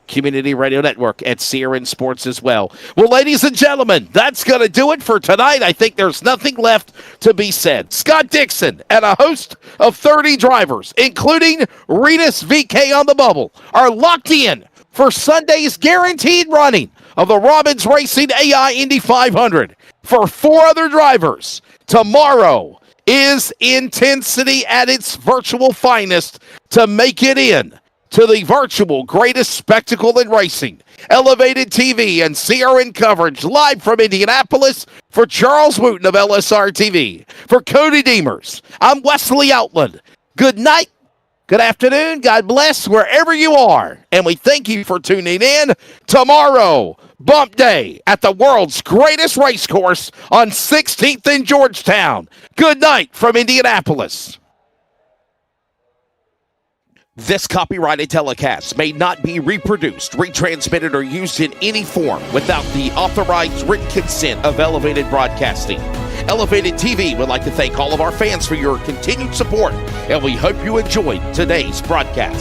Community Radio Network at CRN Sports as well. Well, ladies and gentlemen, that's going to do it for tonight. I think there's nothing left to be said. Scott Dixon and a host of 30 drivers, including Renus VK on the bubble, are locked in for Sunday's guaranteed running of the Robbins Racing AI Indy 500. For 4 other drivers, tomorrow is intensity at its virtual finest to make it in to the virtual greatest spectacle in racing. Elevated TV and CRN coverage live from Indianapolis for Charles Wooten of LSR TV. For Cody Deemers, I'm Wesley Outland. Good night, good afternoon, God bless wherever you are. And we thank you for tuning in. Tomorrow, Bump Day at the world's greatest race course on 16th in Georgetown. Good night from Indianapolis. This copyrighted telecast may not be reproduced, retransmitted, or used in any form without the authorized written consent of Elevated Broadcasting. Elevated TV would like to thank all of our fans for your continued support, and we hope you enjoyed today's broadcast.